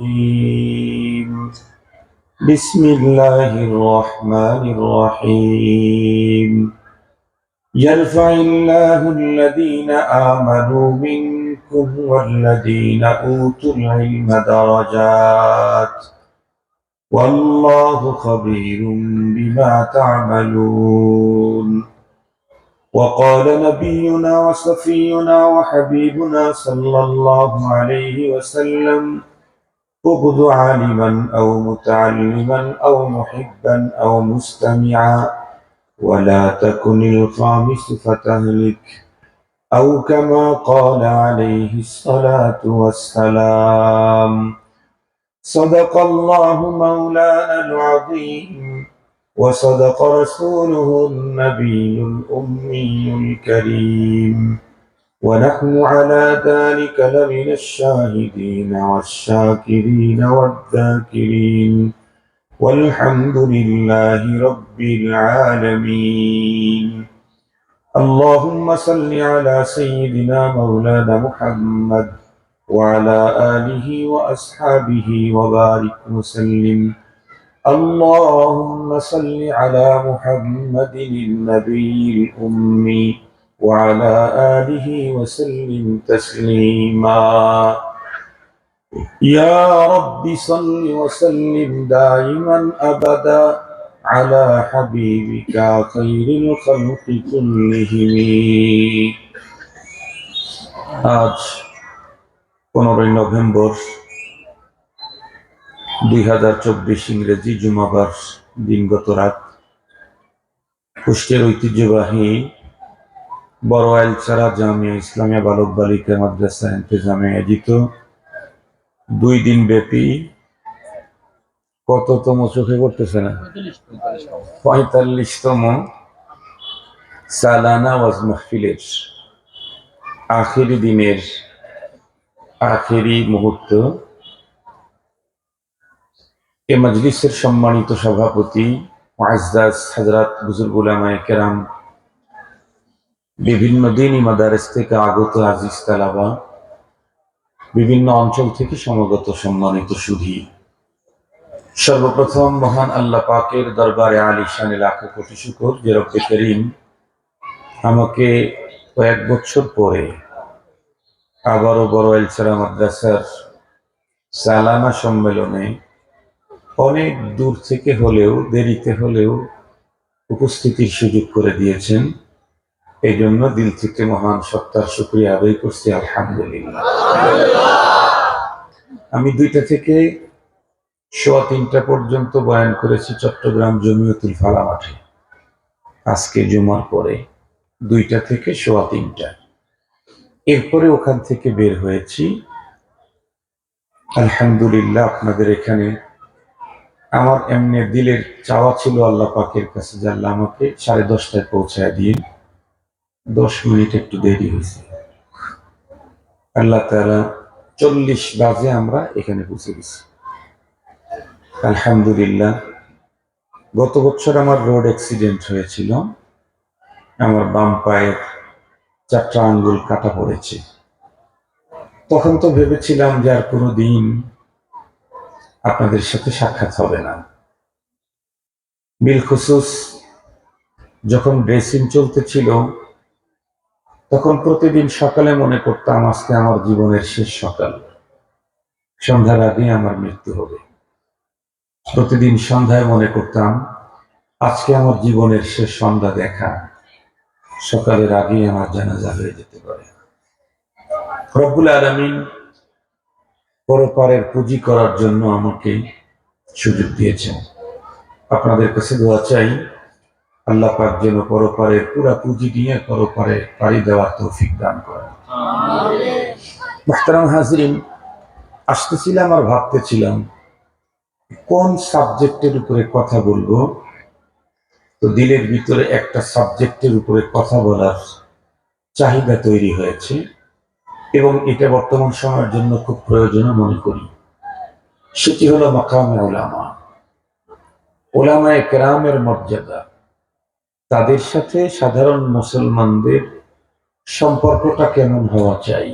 الرجيم بسم الله الرحمن الرحيم يرفع الله الذين آمنوا منكم والذين أوتوا العلم درجات والله خبير بما تعملون وقال نبينا وصفينا وحبيبنا صلى الله عليه وسلم اغض عالما أو متعلما أو محبا أو مستمعا ولا تكن الخامس فتهلك أو كما قال عليه الصلاة والسلام صدق الله مولانا العظيم وصدق رسوله النبي الأمي الكريم ونحن على ذلك لمن الشاهدين والشاكرين والذاكرين والحمد لله رب العالمين اللهم صل على سيدنا مولانا محمد وعلى آله وأصحابه وبارك وسلم اللهم صل على محمد النبي الأمي وعلى آله وسلم تسليما يا رب صل وسلم دائما أبدا على حبيبك خير الخلق كلهم আজ 15 নভেম্বর 2024 ইংরেজি জুমাবার দিনগত রাত কুষ্টিয়ার ঐতিহ্যবাহী বড় আইলছড়া জামিয়া ইসলামিয়া বালক বালিকা মাদ্রাসা ইন্তেজামে আয়োজিত 2 দিন ব্যাপী কততম চোখে পড়তেছে না 45তম সালানা ওয়াজ মাহফিলের আখেরি দিনের আখেরি মুহূর্ত এ মজলিসের সম্মানিত সভাপতি মুআজ্জাজ হযরত বুজুর্গ উলামায়ে কেরাম বিভিন্ন দ্বীনি মাদারিস থেকে আগত আজিজ তালাবা বিভিন্ন অঞ্চল থেকে সমগত সম্মানিত সুধী সর্বপ্রথম মহান আল্লাহ পাকের দরবারে আলিশান লাখো কোটি শুকর যে রব্বে করিম আমাকে কয়েক বছর পরে আবারও বড় আইলছড়া মাদ্রাসার সালানা সম্মেলনে অনেক দূর থেকে হলেও দেরিতে হলেও উপস্থিতির সুযোগ করে দিয়েছেন। এই জন্য দিল থেকে মহান সত্তার শুকরিয়া আদায় করছি, আলহামদুলিল্লাহ। আমি 2টা থেকে 3:15 পর্যন্ত বয়ান করেছি চট্টগ্রাম জমিয়তুল ফালাহ মাঠে। আজকে জুমার পরে 2টা থেকে 3:15, এরপরে ওখান থেকে বের হয়েছি। আলহামদুলিল্লাহ, আপনাদের এখানে আমার এমনি দিলের চাওয়া ছিল আল্লাহ পাকের কাছে যে আল্লাহ আমাকে 10:30টায় পৌঁছায় দিয়ে 10 মিনিট একটু দেরি হয়েছে। আল্লাহ তাআলা 40 বাজে আমরা এখানে পৌঁছে গেছি, আলহামদুলিল্লাহ। গত বছর আমার রোড অ্যাক্সিডেন্ট হয়েছিল, আমার বাম পায়ের 4টা আঙ্গুল কাটা পড়েছে। তখন তো ভেবেছিলাম যে আর কোনোদিন আপনাদের সাথে সাক্ষাৎ হবে না। বিলখুসুস যখন ড্রেসিং চলতেছিল তখন প্রতিদিন সকালে মনে করতাম আজকে আমার জীবনের শেষ সকাল, সন্ধ্যার আগে আমার মৃত্যু হবে। প্রতিদিন সন্ধ্যায় মনে করতাম আজকে আমার জীবনের শেষ সন্ধ্যা দেখা, সকালের আগেই আমার জানাজা হয়ে যেতে পারে। রব্বুল আলামিন পরপারের পুঁজি করার জন্য আমাকে সুযোগ দিয়েছেন। আপনাদের কাছে দোয়া চাই আল্লাহ পাক যেন পরপারের পুরা পুঁজি নিয়ে পরপারে পাড়ি দেওয়ার তৌফিক দান করেন। মুহতারাম হাজরিন, আসতেছিলাম আর ভাবতেছিলাম কোন সাবজেক্টের উপরে কথা বলবো। তো দিলের ভিতরে একটা সাবজেক্টের উপরে কথা বলার চাহিদা তৈরি হয়েছে এবং এটা বর্তমান সময়ের জন্য খুব প্রয়োজনীয় মনে করি। সেটি হলো মাকামে উলামা, উলামায়ে কেরামের মর্যাদা, তাদের সাথে সাধারণ মুসলমানদের সম্পর্কটা কেমন হওয়া চাই,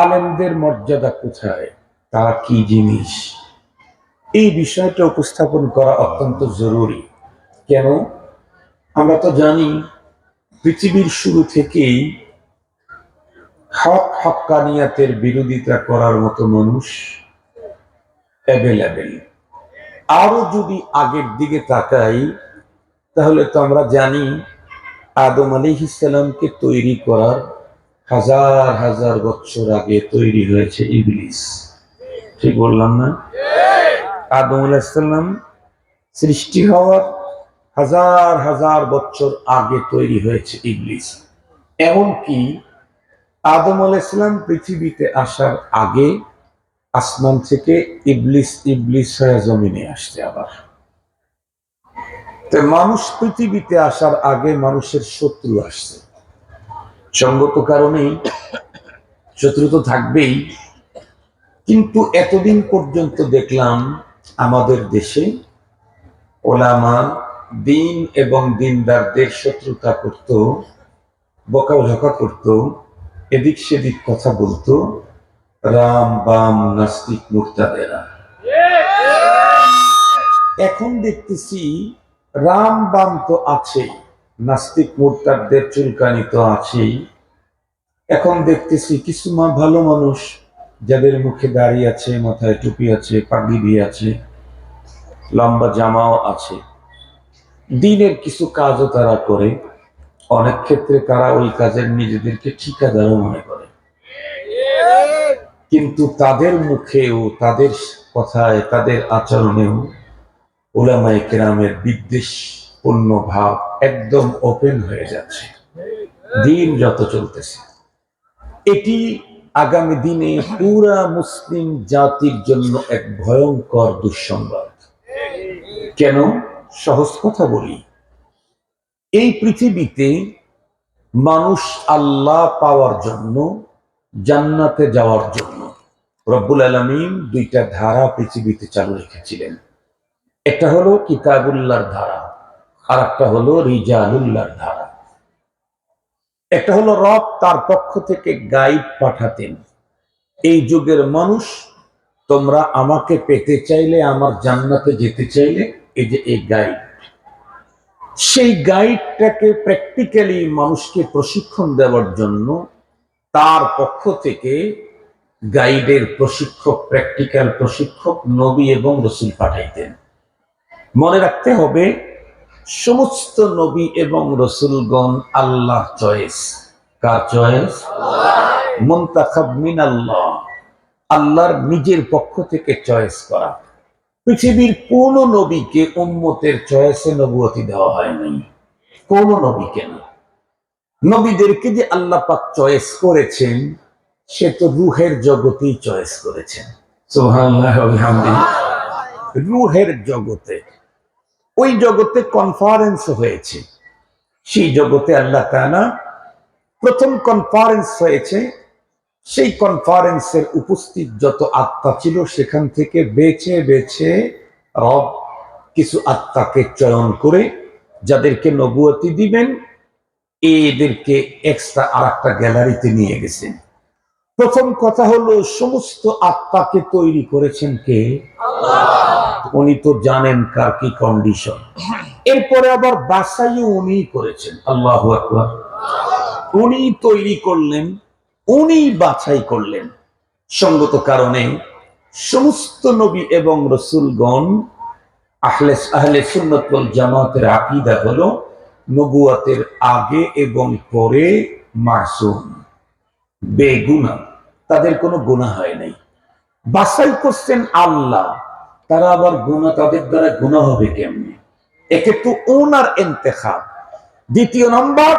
আলেমদের মর্যাদা কোথায়, তারা কি জিনিস, এই বিষয়টা উপস্থাপন করা অত্যন্ত জরুরি। কেন? আমরা তো জানি পৃথিবীর শুরু থেকেই হক হক্কানিয়াতের বিরোধিতা করার মতো মানুষ অ্যাভেলেবেল। আরো যদি আগের দিকে তাকাই তাহলে তো আমরা জানি আদম আলাইহিস সালামকে তৈরি করার হাজার হাজার বছর আগে তৈরি হয়েছে ইবলিস। ঠিক বললাম না? আদম আলাইহিস সালাম সৃষ্টি হওয়ার হাজার হাজার বছর আগে তৈরি হয়েছে ইবলিস। এমনকি আদম আলাইহিস সালাম পৃথিবীতে আসার আগে আসমান থেকে ইবলিস ইবলিস হয়ে জমিনে আসছে। আবার মানুষ পৃথিবীতে আসার আগে মানুষের শত্রু আসছে। সঙ্গত কারণেই শত্রু তো থাকবেই, কিন্তু এতদিন পর্যন্ত দেখলাম আমাদের দেশে ওলামা দিন এবং দিনদারদের শত্রুতা করত, বকাঝকা করত, এদিক সেদিক কথা বলতো রাম বাম নাস্তিক মুরতাদেরা। এখন দেখতেছি রাম বাম তো আছেই, নাস্তিক মুরতাদদের চুলকানি তো আছেই। এখন দেখতেছি কিছু ভালো মানুষ যাদের মুখে দাড়ি আছে, মাথায় টুপি আছে, পাগড়ি আছে, লম্বা জামাও আছে, দিনের কিছু কাজও তারা করে। অনেক ক্ষেত্রে তারা ওই কাজের নিজেদেরকে ঠিকাদারও মনে করে, কিন্তু তাদের মুখেও, তাদের কথায়, তাদের আচরণেও উলামায়ে কেরামের বিদ্বেষপূর্ণ ভাব একদম ওপেন হয়ে যাচ্ছে দিন যত চলতেছে। এটি আগামী দিনে পুরা মুসলিম জাতির জন্য এক ভয়ঙ্কর দুঃসংবাদ। কেন? সহজ কথা বলি, এই পৃথিবীতে মানুষ আল্লাহ পাওয়ার জন্য, জান্নাতে যাওয়ার জন্য রব্বুল আলামিন দুইটা ধারা পৃথিবীতে চালু রেখেছিলেন। একটা হলো কিতাবুল্লাহর ধারা, আর একটা হলো রিজালুল্লাহর ধারা। একটা হলো রব তার পক্ষ থেকে গাইড পাঠাতেন, এই যুগের মানুষ তোমরা আমাকে পেতে চাইলে, আমার জান্নাতে যেতে চাইলে এই যে এই গাইড, সেই গাইডটাকে প্র্যাকটিক্যালি মানুষকে প্রশিক্ষণ দেওয়ার জন্য তার পক্ষ থেকে গাইডের প্রশিক্ষক, প্র্যাকটিক্যাল প্রশিক্ষক নবী এবং রাসূল পাঠাইতেন। মনে রাখতে হবে, সমস্ত নবী এবং রাসূলগণ আল্লাহর চয়েস। কার চয়েস? মুনতাখাব মিনাল্লাহ, আল্লাহর নিজের পক্ষ থেকে চয়েস করা। পৃথিবীর কোন নবীকে উম্মতের চয়েসে নবুয়তি দেওয়া হয় নাই, কোন নবীকে না। নবীদেরকে যে আল্লাহ পাক চয়েস করেছেন, সে তো রূহের জগতেই চয়েস করেছেন। সুবহানাল্লাহ ওয়া বিহামদিহি। রূহের জগতে, ওই জগতে কনফারেন্স হয়েছে, সেই জগতে আল্লাহ তাআলা প্রথম কনফারেন্স হয়েছে। সেই কনফারেন্সের উপস্থিত যত আত্মা ছিল, সেখান থেকে বেছে বেছে রব কিছু আত্মাকে চয়ন করে যাদেরকে নবুয়তি দিবেন, এদেরকে এক্সট্রা আর একটা গ্যালারিতে নিয়ে গেছেন। প্রথম কথা হলো, সমস্ত আত্মাকে তৈরি করেছেন কে? আল্লাহ। উনি তো জানেন কার কি কন্ডিশন। এরপরে আবার বাছাইও উনি করেছেন। আল্লাহু আকবার। উনি তৈরি করলেন, উনি বাছাই করলেন। সঙ্গত কারণে সমস্ত নবী এবং রাসূলগণ, আহলে সুন্নাত ওয়াল জামাতের আকীদা হলো নবুয়তের আগে এবং পরে মাসুম, বেগুনাহ, তাদের কোনো গুনাহ হয় নাই। বাছাই করছেন আল্লাহ, তারা আবার গুনাহ, তাদের দ্বারা গুনাহ হবে কেমনে? একে তো ওনার ইন্তেখাব। দ্বিতীয় নম্বর,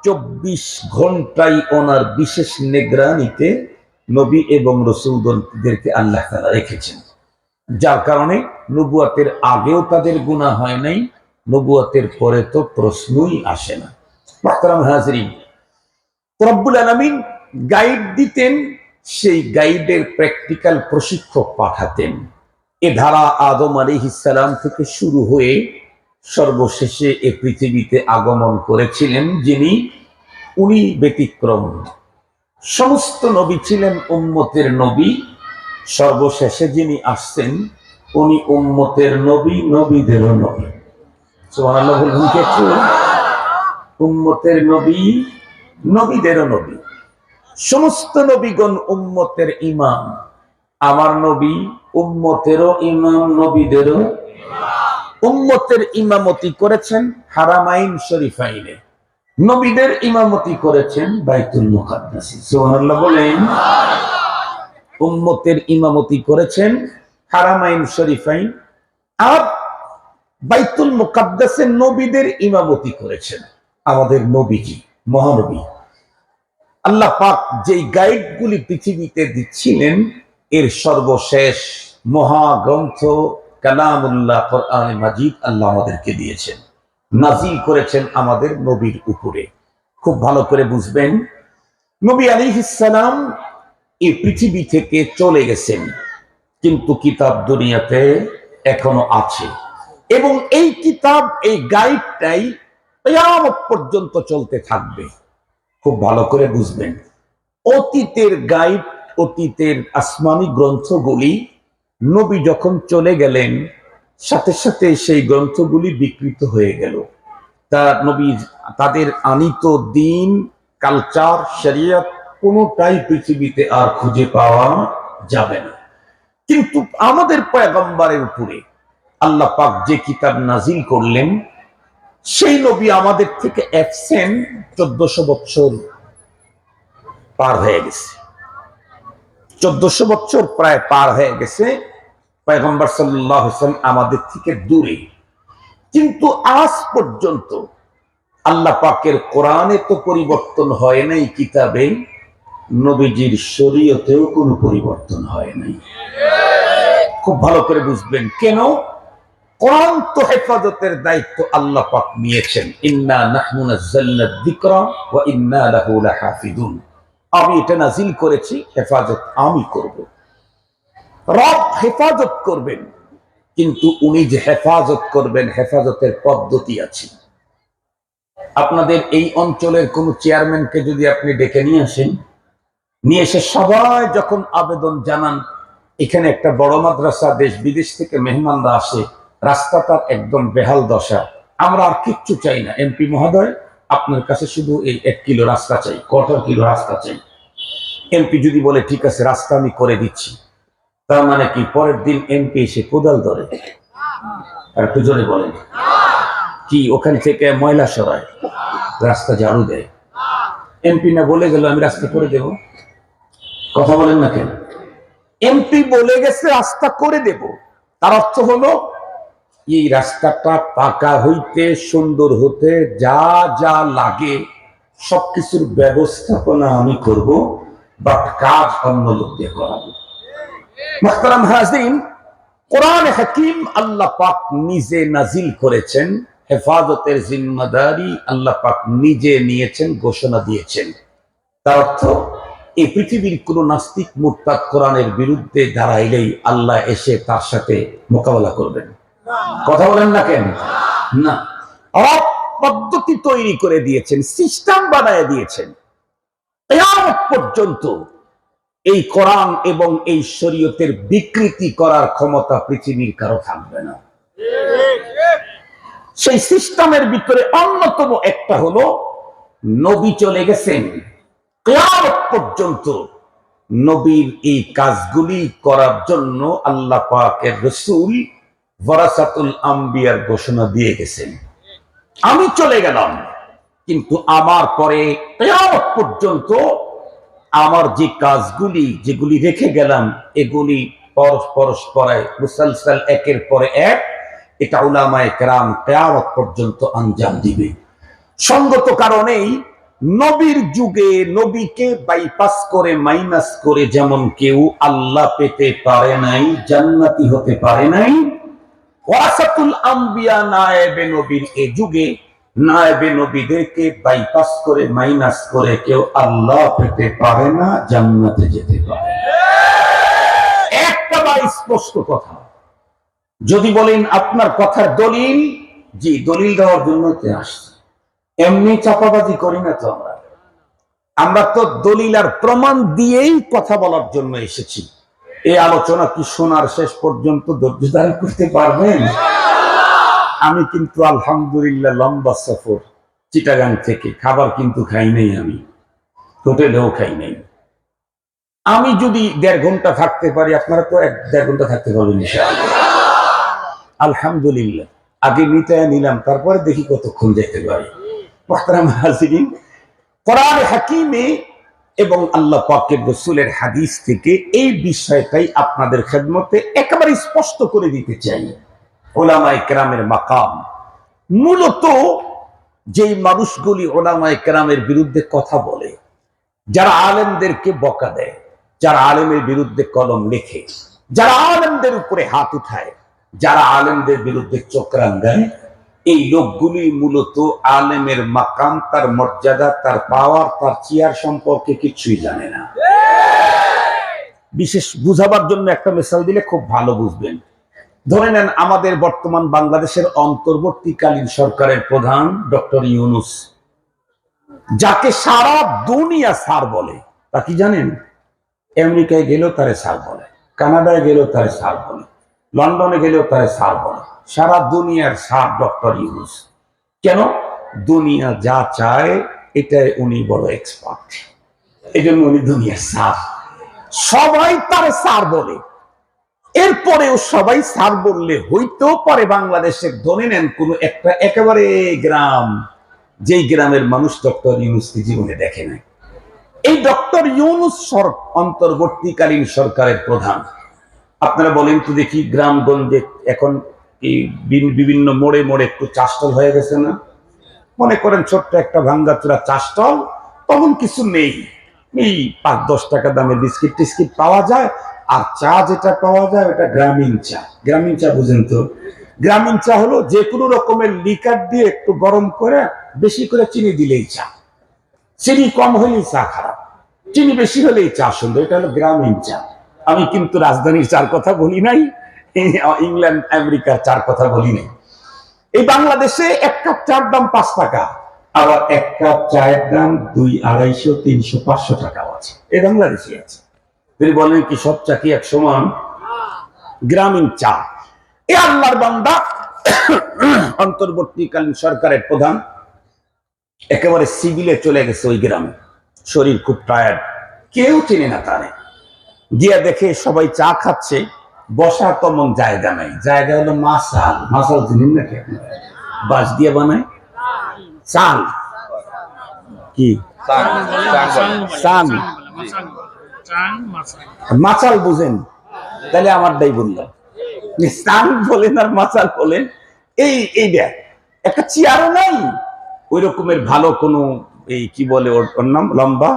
24 ঘন্টাই ওনার বিশেষ নিগরানিতে নবী এবং রাসূলদেরকে আল্লাহ তাআলা রেখেছেন, যার কারণে নবুয়তের আগেও তাদের গুনাহ হয় নাই, নবুয়তের পরে তো প্রশ্নই আসে না। মুহতারাম হাজরিন, রব্বুল আলামিন গাইড দিতেন, সেই গাইডের প্র্যাকটিক্যাল প্রশিক্ষক পাঠাতেন। এ ধারা আদম আলাইহিস সালাম থেকে শুরু হয়ে সর্বশেষে এ পৃথিবীতে আগমন করেছিলেন যিনি, উনি ব্যতিক্রম। সমস্ত নবী ছিলেন উম্মতের নবী, সর্বশেষে যিনি আসছেন উনি উম্মতের নবী, নবীদেরও নবী। সুবহানাল্লাহ বলুন কে একটু। উম্মতের নবী, নবীদেরও নবী। সমস্ত নবীগণ উম্মতের ইমাম। আমার নবী উম্মতেরও ইমাম, নবীদেরও। উম্মতের ইমামতি করেছেন হারামাইন শরীফাইনে, নবীদের ইমামতি করেছেন বাইতুল মুকাদ্দাসে। সুবহানাল্লাহ বলেন। উম্মতের ইমামতি করেছেন হারামাইন শরীফাইন, আর বাইতুল মুকাদ্দাসে নবীদের ইমামতি করেছেন আমাদের নবীজি, মহানবী। আল্লাহ পাক যেই গাইডগুলি পৃথিবীতে দিচ্ছিলেন, এর সর্বশেষ মহাগ্রন্থ কালামুল্লাহ কোরআনে মাজিদ আল্লাহ আমাদেরকে দিয়েছেন, নাজিল করেছেন আমাদের নবীর উপরে। খুব ভালো করে বুঝবেন, নবী আলাইহিস সালাম এই পৃথিবী থেকে চলে গেছেন, কিন্তু কিতাব দুনিয়াতে এখনো আছে, এবং এই কিতাব, এই গাইডটাই কিয়ামত পর্যন্ত চলতে থাকবে। খুব ভালো করে বুঝবেন, অতীতের গাইড, অতীতের আসমানি গ্রন্থগুলি নবী যখন চলে গেলেন, সাথে সাথে সেই গ্রন্থগুলি বিকৃত হয়ে গেল। তা নবী তাদের আনিত দিন, কালচার, শরিয়ত কোনোটাই পৃথিবীতে আর খুঁজে পাওয়া যাবে না। কিন্তু আমাদের পয়গম্বরের উপরে আল্লাহ পাক যে কিতাব নাজিল করলেন, সেই নবী আমাদের থেকে অ্যাবসেন্ট 1400 বছর পার হয়ে গেছে। 1400 বছর প্রায় পার হয়ে গেছে। পয়গম্বর সাল্লাল্লাহু আলাইহি ওয়াসাল্লাম আমাদের থেকে দূরে, কিন্তু আজ পর্যন্ত আল্লাহ পাকের কোরআনে তো পরিবর্তন হয় নাই, কিতাবে নবীজির শরীয়তেও কোনো পরিবর্তন হয় নাই। খুব ভালো করে বুঝবেন কেন। কোরআন তো হেফাজতের দায়িত্ব আল্লাহ পাক নিয়েছেন, ইন্না নাহনু নাযালনা যিকরা ওয়া ইন্না লাহু লাহাফিজুন। আমি এটা নাজিল করেছি, হেফাজত আমি করব। রব হেফাজত করবেন, কিন্তু উনি যে হেফাজত করবেন, হেফাজতের পদ্ধতি আছে। আপনাদের এই অঞ্চলের কোন চেয়ারম্যানকে যদি আপনি ডেকে নিয়ে আসেন, নিয়ে এসে সবাই যখন আবেদন জানান, এখানে একটা বড় মাদ্রাসা, দেশ বিদেশ থেকে মেহমানরা আসে, রাস্তাটার একদম বেহাল দশা, আমরা আর কিচ্ছু চাই না, এমপি মহোদয় আপনার কাছে শুধু এই 1 কিলো রাস্তা চাই, 1/4 কিলো রাস্তা চাই। এমপি যদি বলে ঠিক আছে রাস্তা আমি করে দিচ্ছি, তার মানে কি পরের দিন এমপি এসে কোদাল ধরে? আর একটু জোরে বলেন, কি ওখান থেকে ময়লা সরায়, রাস্তা ঝাড়ু দেয়? এমপি না বলে গেল আমি রাস্তা করে দেব? কথা বলেন না কেন? এমপি বলে গেছে রাস্তা করে দেব, তার অর্থ হলো এই রাস্তাটা পাকা হইতে, সুন্দর হতে যা যা লাগে সবকিছুর ব্যবস্থাপনা আমি করব, বাট কাজ অন্য লোক দিয়ে করাবো। মুহতারাম হাজিরিন, কোরআন হাকিম আল্লাহ পাক নিজে নাজিল করেছেন, হেফাজতের জিম্মাদারি আল্লাহ পাক নিজে নিয়েছেন, ঘোষণা দিয়েছেন। তার অর্থ এই পৃথিবীর কোন নাস্তিক মুরতাদ কোরআনের বিরুদ্ধে দাঁড়াইলেই আল্লাহ এসে তার সাথে মোকাবেলা করবেন। কথা বলেন না কেন? না, রব পদ্ধতি তৈরি করে দিয়েছেন, সিস্টেম বানায় দিয়েছেন। কিয়ামত পর্যন্ত এই কোরআন এবং এই শরীয়তের বিকৃতি করার ক্ষমতা পৃথিবীর কারো থাকবে না। সেই সিস্টেমের ভিতরে অন্যতম একটা হলো, নবী চলে গেছেন, কিয়ামত পর্যন্ত নবীর এই কাজগুলি করার জন্য আল্লাহ পাকের রাসূল ওয়ারাসাতুল আম্বিয়ার ঘোষণা দিয়ে গেছেন। আমি চলে গেলাম, কিন্তু আমার পরে কিয়ামত পর্যন্ত আমার যে কাজগুলি যেগুলি রেখে গেলাম, এগুলি পরস্পরায় মুসালসাল, একের পরে এক, এটা উলামায়ে কেরাম কিয়ামত পর্যন্ত আঞ্জাম দিবে। সঙ্গত কারণেই নবীর যুগে নবীকে বাইপাস করে, মাইনাস করে যেমন কেউ আল্লাহ পেতে পারে নাই, জান্নাতি হতে পারে নাই, ওয়ারাসাতুল আম্বিয়া নায়েবে নবীর এই যুগে নায়েবে নবীদেরকে বাইপাস করে, মাইনাস করে কেউ আল্লাহ পেতে পারে না, জান্নাতে যেতে পারে। একটা স্পষ্ট কথা। যদি বলেন আপনার কথার দলিল, জি দলিল দেওয়ার জন্য কে আসছে, এমনি চাপাবাজি করি না তো আমরা তো দলিল আর প্রমাণ দিয়েই কথা বলার জন্য এসেছি। এই আলোচনা কি শোনার শেষ পর্যন্ত ধৈর্য ধারণ করতে পারবেন? আমি কিন্তু আলহামদুলিল্লাহ লম্বা সফর, চিটাগাং থেকে, খাবার কিন্তু খাই নাই, আমি হোটেলেও খাই নাই। আমি যদি 1.5 ঘন্টা থাকতে পারি, আপনারা তো 1-1.5 ঘন্টা থাকতে পারবেন ইনশাআল্লাহ। আলহামদুলিল্লাহ, আগে মিটায় নিলাম, তারপরে দেখি কতক্ষণ যেতে পারি। মুহতারাম হাজিরিন, কোরআন হাকিমে এবং আল্লাহ পাকের রাসূলের হাদিস থেকে এই বিষয়টাই আপনাদের খেদমতে একেবারে স্পষ্ট করে দিতে চাই। উলামায়ে কেরামের মাকাম, মূলত যেই মানুষগুলি উলামায়ে কেরামের বিরুদ্ধে কথা বলে, যারা আলেমদেরকে বকা দেয়, যারা আলেমের বিরুদ্ধে কলম লেখে, যারা আলেমদের উপরে হাত উঠায়, যারা আলেমদের বিরুদ্ধে চোখ রাঙায়, এই লোকগুলি মূলত আলেমের মাকাম, তার মর্যাদা, তার পাওয়ার, তার চেয়ার সম্পর্কে কিছুই জানে না। বিশেষ বুঝাবার জন্য একটা মিসাল দিলে খুব ভালো বুঝবেন। ধরে নেন আমাদের বর্তমান বাংলাদেশের অন্তর্বর্তীকালীন সরকারের প্রধান ডক্টর ইউনূস, যাকে সারা দুনিয়া স্যার বলে। তা কি জানেন? আমেরিকায় গেলেও তারে স্যার বলে, কানাডায় গেলেও তারে স্যার বলে, লন্ডনে গেলেও তারে স্যার বলে। সারা দুনিয়ার স্যার ডক্টর ইউনূস। কেন? দুনিয়া যা চায় এটাই উনি বড় এক্সপার্ট, এই জন্য উনি দুনিয়ার স্যার। সবাই তারে স্যার বলে। এরপরেও সবাই স্যার বললে হইতেও পারে বাংলাদেশের ধরে নেন কোন একটা একেবারে গ্রাম, যেই গ্রামের মানুষ ডক্টর ইউনূসকে জীবনে দেখে নাই। এই ডক্টর ইউনূস অন্তর্বর্তীকালীন সরকারের প্রধান। আপনারা বলেন তো দেখি, গ্রামগঞ্জে এখন এই বিভিন্ন মোড়ে মোড়ে একটু চাষটল হয়ে গেছে না? মনে করেন ছোট্ট একটা ভাঙ্গাচোরা চাষটল, তখন কিছু নেই, এই 5-10 টাকা দামের বিস্কিট টিস্কিট পাওয়া যায়, আর চা যেটা পাওয়া যায় ওটা গ্রামীণ চা। গ্রামীণ চা বুঝেন তো? গ্রামীণ চা হলো যে কোনো রকমের লিকার দিয়ে একটু গরম করে বেশি করে চিনি দিলেই চা, চিনি কম হলেই চা খারাপ, চিনি বেশি হলেই চা সুন্দর। এটা হলো গ্রামীণ চা। আমি কিন্তু রাজধানীর চার কথা বলি নাই, ইংল্যান্ড আমেরিকার চার কথা বলি নাই। এই বাংলাদেশে 1 কাপ চার দাম 5 টাকা, আবার 1 কাপ চায়ের দাম 200, 250, 300, 500 টাকাও আছে। এই বাংলাদেশে আছে। তিনি বলেন কি সব চা কি এক সমান? গ্রামীণ চা। এ আল্লাহর বান্দা অন্তর্বর্তীকালীন সরকারের প্রধান একেবারে সিভিলে চলে গেছে ওই গ্রামে, শরীর খুব টায়ার্ড, কেউ চিনে না তারে। গিয়া দেখে সবাই চা খাচ্ছে, বসার তেমন জায়গা নাই। জায়গা হলো মাসাল। মাসাল চিনেন নাকি আপনারা? বাঁশ দিয়ে বানায় চাল, কি চাল, মাচাল বুঝেন? তাহলে আমারটাই বললাম, চাল বলেন আর মাচাল বলেন। এই দেখ একটা চেয়ারও নাই, ওই রকমের ভালো কোনো এই কি বলে ওর নাম, লম্বা,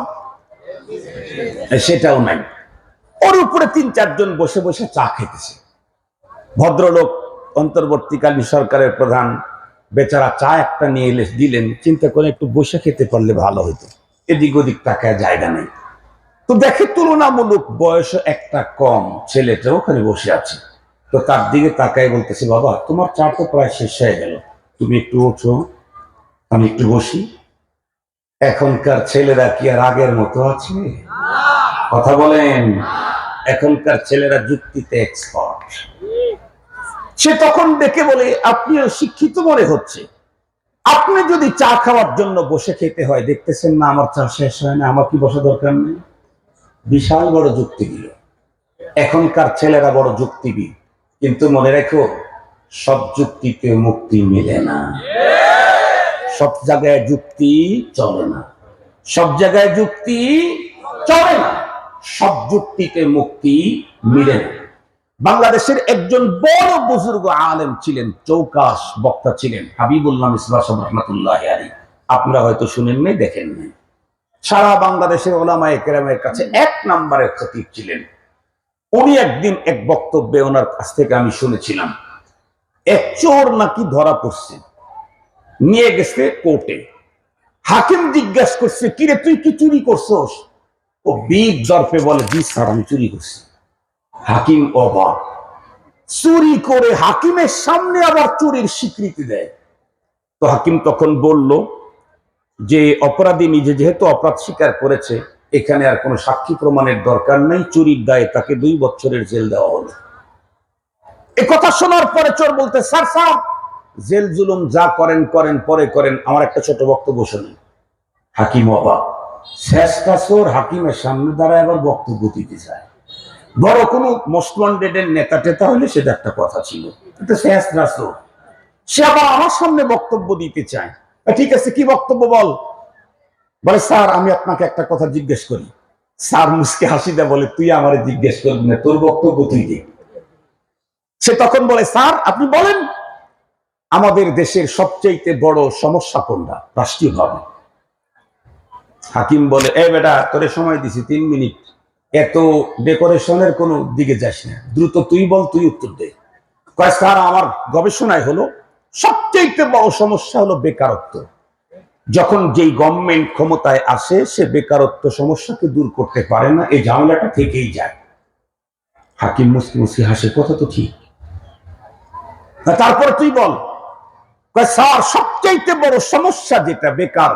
সেটাও নাই। ওর উপরে 3-4 জন বসে বসে চা খেতেছে। ভদ্রলোক অন্তর্বর্তীকালীন সরকারের প্রধান বেচারা চা একটা নিয়ে এলে দিলেন, চিন্তা করে একটু বসে খেতে পারলে ভালো হতো, এদিক ওদিক তাকায় জায়গা নেই। তো দেখে তুলনামূলক বয়স একটা কম ছেলেটা ওখানে বসে আছে। তো তার দিকে তাকায় বলতেছে, বাবা তোমার চা তো প্রায় শেষ হয়ে গেল, তুমি একটু ওঠো, আমি একটু বসি। এখনকার ছেলেরা কি আর আগের মতো আছে? কথা বলেন। এখনকার ছেলেরা যুক্তিতে এক্সপার্ট। সে তখন ডেকে বলে, আপনিও শিক্ষিত মনে হচ্ছে, আপনি যদি চা খাওয়ার জন্য বসে খেতে হয়, দেখতেছেন না আমার চা শেষ হয় না, আমার কি বসা দরকার নেই? বিশাল বড় যুক্তি দিল। এখনকার ছেলেরা বড় যুক্তিবিদ, কিন্তু মনে রেখো সব যুক্তিতে মুক্তি মেলে না, সব জায়গায় যুক্তি চলে না, সব জায়গায় যুক্তি চলে না, সব যুক্তিতে মুক্তি মিলে না। বাংলাদেশের একজন বড় বুজুর্গ আলেম ছিলেন, চৌকাশ বক্তা ছিলেন, হাবিবুল্লাহ মিসবাহ সাহেব রাহমাতুল্লাহি আলাইহি। আপনারা হয়তো শুনেন নাই, দেখেন নাই। সারা বাংলাদেশের উলামায়ে কেরামের কাছে 1 নম্বরের খতিব ছিলেন। উনি একদিন এক বক্তব্যে ওনার কাছ থেকে আমি শুনেছিলাম, এক চোর নাকি ধরা পড়ছে, নিয়ে গেছে কোর্টে। হাকিম জিজ্ঞাসা করছে, কিরে তুই কি চুরি করছস? ও বিগ জরফে বলে, জি স্যার আমি চুরি করছি। হাকিম অবাক, চুরি করে হাকিমের সামনে আবার চুরির স্বীকৃতি দেয়। তো হাকিম তখন বলল যে অপরাধী নিজে যেহেতু অপরাধ স্বীকার করেছে, এখানে আর কোনো সাক্ষী প্রমাণের দরকার নেই, চুরির দায়ে তাকে 2 বছরের জেল দেওয়া হলো। এ কথা শোনার পরে চোর বলতে, স্যার স্যার জেল জুলুম যা করেন করেন, পরে করেন, আমার একটা ছোট বক্তব্য শুনুন। হাকিম অবাক, শেষটা চোর হাকিমের সামনে দাঁড়ায় আবার বক্তব্য দিতে চায়। বড় কোনো মোস্ট ওয়ান্টেডের নেতা টেতা হলে সেটা একটা কথা ছিল, কিন্তু শেষটা চোর, সে আবার আমার সামনে বক্তব্য দিতে চায়। ঠিক আছে, কি বক্তব্য বল? বলে, স্যার আমি আপনাকে একটা কথা জিজ্ঞেস করি। স্যার মুসকে হাসি দেয়, বলে, তুই আমারে জিজ্ঞেস করবি না, তোর বক্তব্য তুই দে। সে তখন বলে, স্যার আপনি বলেন আমাদের দেশের সবচেয়ে বড় সমস্যা কোনটা রাষ্ট্রীয়ভাবে? হাকিম বলে, এই বেটা তোরে সময় দিছি 3 মিনিট, এত ডেকোরেশনের কোনো দিকে যাস না, দ্রুত তুই বল, তুই উত্তর দে। কয়, স্যার আমার গবেষণায় হলো সবচেয়ে বড় সমস্যা হলো বেকারত্ব। যখন যেই গভর্নমেন্ট ক্ষমতায় আসে সে বেকারত্ব সমস্যাকে দূর করতে পারে না, এই ঝামেলাটা থেকেই যায়। হাকিম মুসকি মুসকি হাসে, কথা তো ঠিক, তারপরে তুই বল। স্যার সবচেয়ে বড় সমস্যা যেটা বেকার,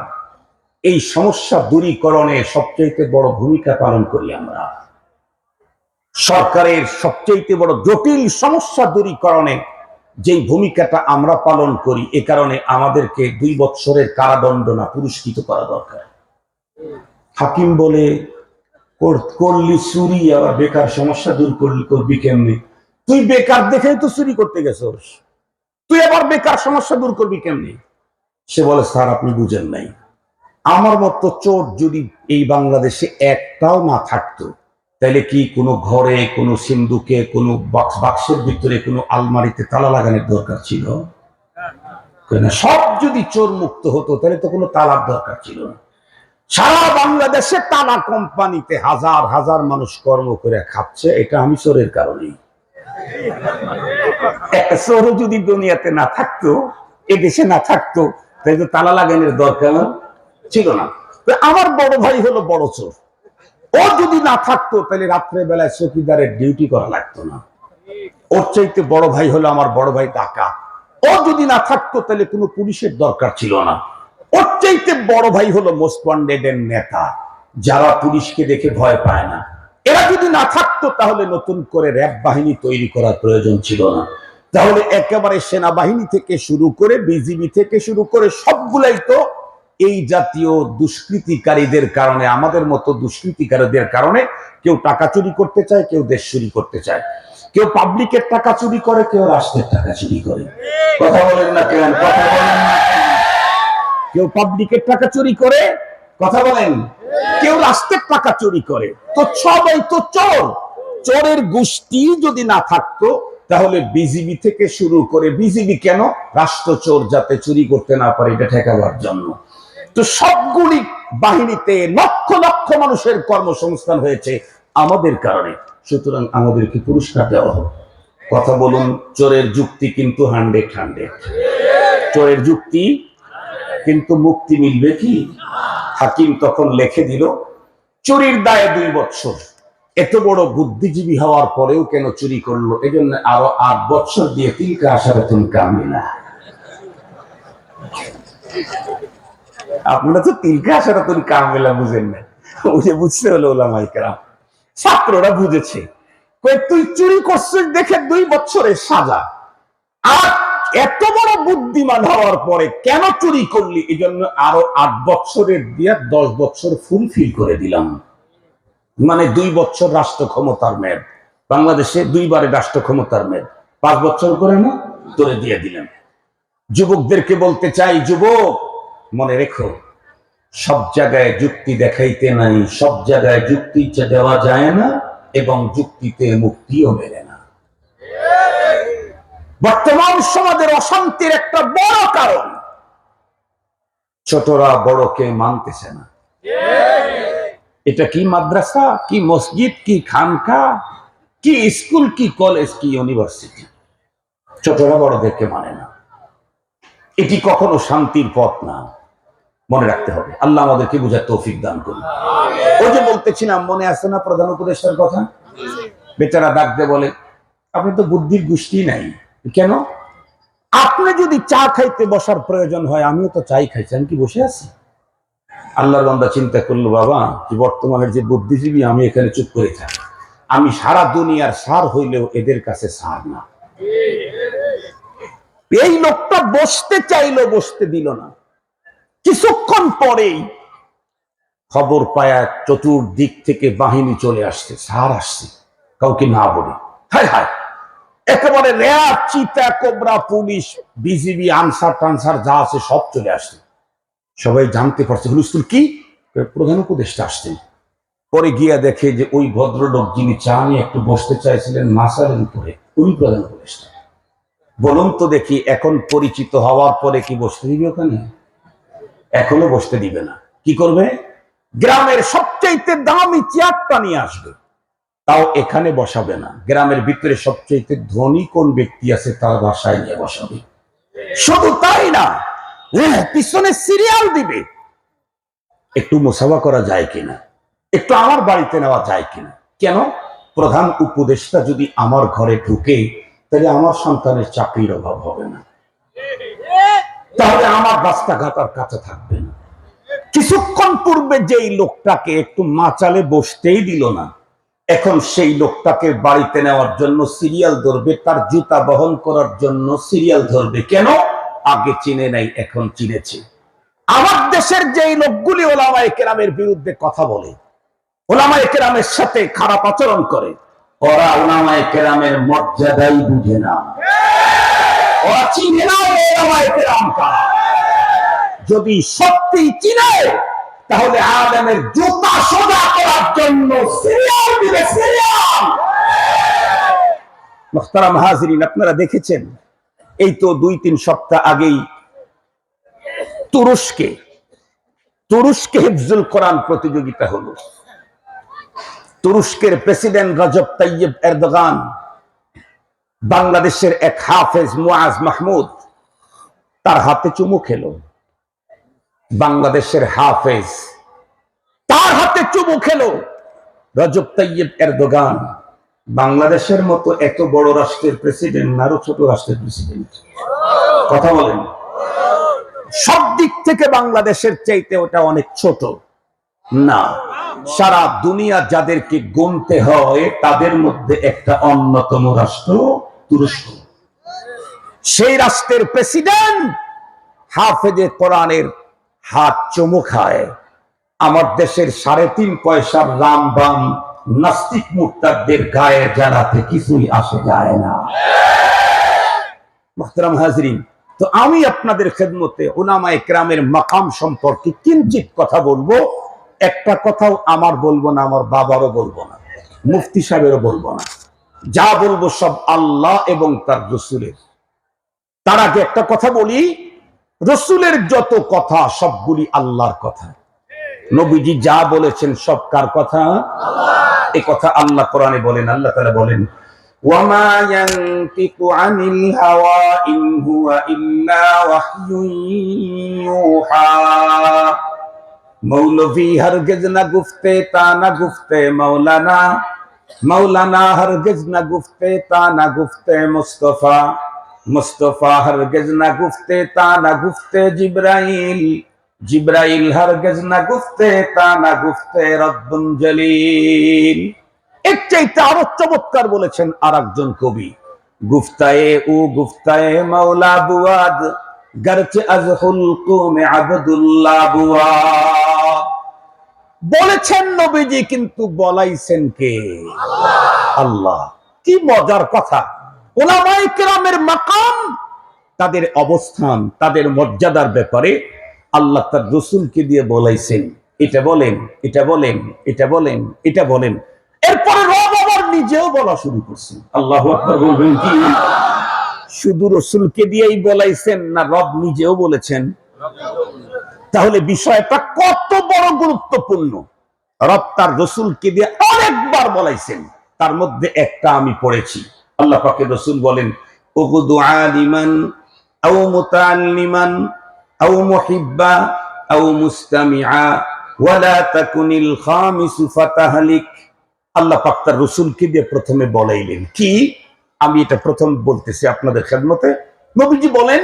এই সমস্যা দূরীকরণে সবচেয়ে বড় ভূমিকা পালন করি আমরা। সরকারের সবচেয়ে বড় জটিল সমস্যা দূরীকরণে যেই ভূমিকাটা আমরা পালন করি, এ কারণে আমাদেরকে 2 বছরের কারাদণ্ড না পুরস্কৃত করা দরকার। হাকিম বলে, করলি চুরি, আবার বেকার সমস্যা দূর করবি কেমনি? তুই বেকার দেখে তো চুরি করতে গেছস, তুই আবার বেকার সমস্যা দূর করবি কেমনি? সে বলে, স্যার আপনি বুঝেন নাই, আমার মতো চোর যদি এই বাংলাদেশে একটাও না থাকতো, তাহলে কি কোনো ঘরে, কোনো সিন্ধুকে, কোনো বাক্সের ভিতরে, কোনো আলমারিতে তালা লাগানোর দরকার ছিল? সব যদি চোর মুক্ত হতো তাহলে তো কোনো তালার দরকার ছিল না। সারা বাংলাদেশে তালা কোম্পানিতে হাজার হাজার মানুষ কর্ম করে খাচ্ছে, এটা আমি চোরের কারণেই। একটা চোরও যদি দুনিয়াতে না থাকতো, এ দেশে না থাকতো, তাহলে তো তালা লাগানোর দরকার ছিল না। আমার বড় ভাই হলো বড় চোর, ও যদি না থাকতো তাহলে রাত্রে বেলায় চৌকিদারের ডিউটি করা লাগতো না। ওর চাইতে বড় ভাই হলো আমার বড় ভাই ডাকাত, ও যদি না থাকতো তাহলে কোনো পুলিশের দরকার ছিল না। ওর চাইতে বড় ভাই হলো মোস্ট ওয়ান্টেডের নেতা, যারা পুলিশকে দেখে ভয় পায় না। এরা যদি না থাকতো তাহলে নতুন করে র‍্যাব বাহিনী তৈরি করার প্রয়োজন ছিল না। তাহলে একেবারে সেনাবাহিনী থেকে শুরু করে, বিজিবি থেকে শুরু করে সবগুলাই তো এই জাতীয় দুষ্কৃতিকারীদের কারণে, আমাদের মতো দুষ্কৃতিকারীদের কারণে। কেউ টাকা চুরি করতে চায়, কেউ দেশ চুরি করতে চায়, কেউ পাবলিকের টাকা চুরি করে, কেউ রাষ্ট্রের টাকা চুরি করে। কথা বলেন না কেন? কথা বলেন না? কেউ পাবলিকের টাকা চুরি করে, কথা বলেন, কেউ রাষ্ট্রের টাকা চুরি করে। তো সবাই তো চোর। চোরের গোষ্ঠী যদি না থাকতো তাহলে বিজিবি থেকে শুরু করে, বিজিবি কেন? রাষ্ট্র চোর যাতে চুরি করতে না পারে এটা ঠেকাবার জন্য। তো সবগুলি বাহিনীতে লক্ষ লক্ষ মানুষের কর্মসংস্থান হয়েছে আমাদের কারণে। সুতরাং আমাদেরকে পুরস্কার দেওয়া হোক। কথা বলুন, চোরের যুক্তি কিন্তু 100 চোরের যুক্তি, কিন্তু মুক্তি মিলবে কি? হাকিম তখন লিখে দিল, চুরির দায়ে 2 বছর। এত বড় বুদ্ধিজীবী হওয়ার পরেও কেন চুরি করলো? এই জন্য আরো 8 বছর দিয়ে তিলকা আশারাতুন কামিলা। আপনারা তো তিলকা আশারাতুন কামিলা বুঝেন না, ওই যে বুঝতে হলো ওলামায়ে কেরাম, ছাত্ররা বুঝেছে। তুই চুরি করছিস দেখে 2 বছরের সাজা, আর এত বড় বুদ্ধিমান হওয়ার পরে কেন চুরি করলি? এই জন্য আরো 8 বছরের দিয়ে 10 বছর ফুলফিল করে দিলাম। মানে 2 বছর রাষ্ট্র ক্ষমতার মেয়াদ, বাংলাদেশে 2 বারে রাষ্ট্র ক্ষমতার মেয়াদ, 5 বছর করে না তোরে দিয়ে দিলাম। যুবকদেরকে বলতে চাই, যুবক মনে রেখো, সব জায়গায় যুক্তি দেখাইতে নাই, সব জায়গায় যুক্তি দেওয়া যায় না, এবং যুক্তিতে মুক্তিও মেলে না। বর্তমান সমাজের অশান্তির একটা বড় কারণ, ছোটরা বড়কে মানতেছে না। এটা কি মাদ্রাসা, কি মসজিদ, কি খানকা, কি স্কুল, কি কলেজ, কি ইউনিভার্সিটি, ছোটরা বড়দেরকে মানে না। এটি কখনো শান্তির পথ না, মনে রাখতে হবে। আল্লাহ আমাদেরকে বুঝার তৌফিক দান করুন। ওই যে বলতেছিলাম, মনে আছে না প্রধান উপদেষ্টার কথা? বেচারা ডাক দিয়ে বলে, আপনি তো বুদ্ধির গোষ্ঠী নাই। কেন? আপনি যদি চা খাইতে বসার প্রয়োজন হয়, আমিও তো চাই খাইছি, আমি কি বসে আছি? আল্লাহর বান্দা চিন্তা করলো, বাবা যে বর্তমানের যে বুদ্ধিজীবী, আমি এখানে চুপ করে থাকি, আমি সারা দুনিয়ার সার হইলেও এদের কাছে সার না। এই লোকটা বসতে চাইলো, বসতে দিল না। কিছুক্ষণ পরেই খবর পায়া চতুর্দিক থেকে বাহিনী চলে আসছে, সার আসছে, কাউকে না বলে। হায় হায়, একেবারে র্যাব, চিতা, কোবরা, পুলিশ, বিজিবি, আনসার টানসার যা আছে সব চলে আসছে। সবাই জানতে পারছে হুলস্থুল কি, প্রধান উপদেষ্টা আসছেন। পরে গিয়া দেখে যে ওই ভদ্রলোক যিনি চা নিয়ে একটু বসতে চাইছিলেন মাসালের উপরে, উনি প্রধান উপদেষ্টা। বলুন তো দেখি, এখন পরিচিত হওয়ার পরে কি বসতে দিবে ওখানে? এখনো বসতে দিবে না। কি করবে? গ্রামের সবচাইতে দামি চেয়ারটা নিয়ে আসবে, তাও এখানে বসাবে না। গ্রামের ভিতরে সবচাইতে ধনী কোন ব্যক্তি আছে তার বাসায় নিয়ে বসাবে। শুধু তাই না, পিছনে সিরিয়াল দিবে, একটু মোসাফা করা যায় কিনা, একটু আমার বাড়িতে নেওয়া যায় কিনা। কেন? প্রধান উপদেষ্টা যদি আমার ঘরে ঢুকে, তাহলে আমার সন্তানের চাকরির অভাব হবে না, তাহলে আমার রাস্তাঘাট আর কাছে থাকবে না। কিছুক্ষণ পূর্বে যেই লোকটাকে একটু মাচালে বসতেই দিল না, এখন সেই লোকটাকে বাড়িতে নেওয়ার জন্য সিরিয়াল ধরবে, তার জুতা বহন করার জন্য সিরিয়াল ধরবে। কেন? আগে চিনে নাই, এখন চিনেছে। আমার দেশের যেই লোকগুলি ওলামায়ে কেরামের বিরুদ্ধে কথা বলে, ওলামায়ে কেরামের সাথে খারাপ আচরণ করে, ওরা ওলামায়ে কেরামের মর্যাদাই বুঝে না, ওরা চিনে না ওলামায়ে কেরাম কারা। যদি সত্যি চিনে, তাহলে আলেমের জুতা সোজা করার জন্য সিরিয়াল দিবে, সিরিয়াল। মুহতারাম হাজিরিন, আপনারা দেখেছেন, এই তো 2-3 সপ্তাহ আগেই তুরস্কে হিফজুল কোরআন প্রতিযোগিতা হলো। তুরস্কের প্রেসিডেন্ট রজব তাইয়্যিব এরদোগান বাংলাদেশের এক হাফেজ মুআজ মাহমুদ, তার হাতে চুমু খেলো। বাংলাদেশের হাফেজ তার হাতে চুমু খেলো। রজব তাইয়্যিব এরদোগান বাংলাদেশের মতো এত বড় রাষ্ট্রের প্রেসিডেন্ট না, আরো ছোট রাষ্ট্রের প্রেসিডেন্ট। কথা বলেন, সব দিক থেকে বাংলাদেশের চাইতে ওটা অনেক ছোট না। সারা দুনিয়া যাদেরকে গুনতে হয়, তাদের মধ্যে একটা অন্যতম রাষ্ট্র তুরস্ক। সেই রাষ্ট্রের প্রেসিডেন্ট হাফেজে কোরআনের হাত চুমু খায়। আমার দেশের 3.5 পয়সার রামবাম নাস্তিক মুরতাদদের গায়ে জ্বালাতে কিছুই আসে যায় না। মুহতারাম হাজরিন, তো আমি আপনাদের খেদমতে উলামায়ে কেরামের মাকাম সম্পর্কে কিঞ্চিত কথা বলবো। একটা কথাও আমার বলবো না, আমার বাবারও বলবো না, মুফতি সাহেবেরও বলবো না। যা বলবো সব আল্লাহ এবং তার রসুলের। তার আগে একটা কথা বলি, রসুলের যত কথা সবগুলি আল্লাহর কথা। নবীজি যা বলেছেন সব কার কথা? এই কথা আল্লাহ কোরআনে বলেন। আল্লাহ তাআলা বলেন, ওয়ামা ইয়ানতিকু আনিল হাওয়া ইন হুয়া ইল্লা ওয়াহয়ুন ইউহা। মৌলভী হরগিজ না গুফতে তা না গুফতে মৌলানা, মৌলানা হরগিজ না গুফতে তা না গুফতে মুস্তাফা, মুস্তাফা হরগিজ না গুফতে তা না গুফতে জিব্রাইল, জিব্রাইল হরগিজ না গুফতে তা না গুফতে রব্বুল জলিল। এর চাইতে আরো চমৎকার বলেছেন আর একজন কবি, গুফতায়ে ও গুফতায়ে মাওলা বুয়াদ, গরচে আজ হুলকুম আবদুল্লাহ বুয়াদ। বলেছেন নবীজি, কিন্তু বলাইছেন কে? আল্লাহ। কি মজার কথা! উলামায়ে কেরামের মাকাম, তাদের অবস্থান, তাদের মর্যাদার ব্যাপারে আল্লাহ তার রাসূলকে দিয়ে বলাইছেন, এটা বলেন, এটা বলেন, এটা বলেন, এটা বলেন। এরপরে রব আবার নিজেও বলা শুরু করছেন। আল্লাহু আকবার বলবেন কি? শুধু রাসূলকে দিয়েই বলাইছেন না রব নিজেও বলেছেন? তাহলে বিষয়টা কত বড় গুরুত্বপূর্ণ! রব তার রাসূলকে দিয়ে অনেকবার বলাইছেন, তার মধ্যে একটা আমি পড়েছি। আল্লাহ পাকের রাসূল বলেন, উগদু আলিমান আও মুতাআল্লিমান আও মুহিব্বা আও মুস্তামিআ ওয়ালা তাকুনিল খামিসু ফাতাহলিক। আল্লাহ পাক তার রাসূলকে দিয়ে প্রথমে বলাইলেন কি? আমি এটা প্রথম বলতেছি আপনাদের খেদমতে। নবীজি বলেন,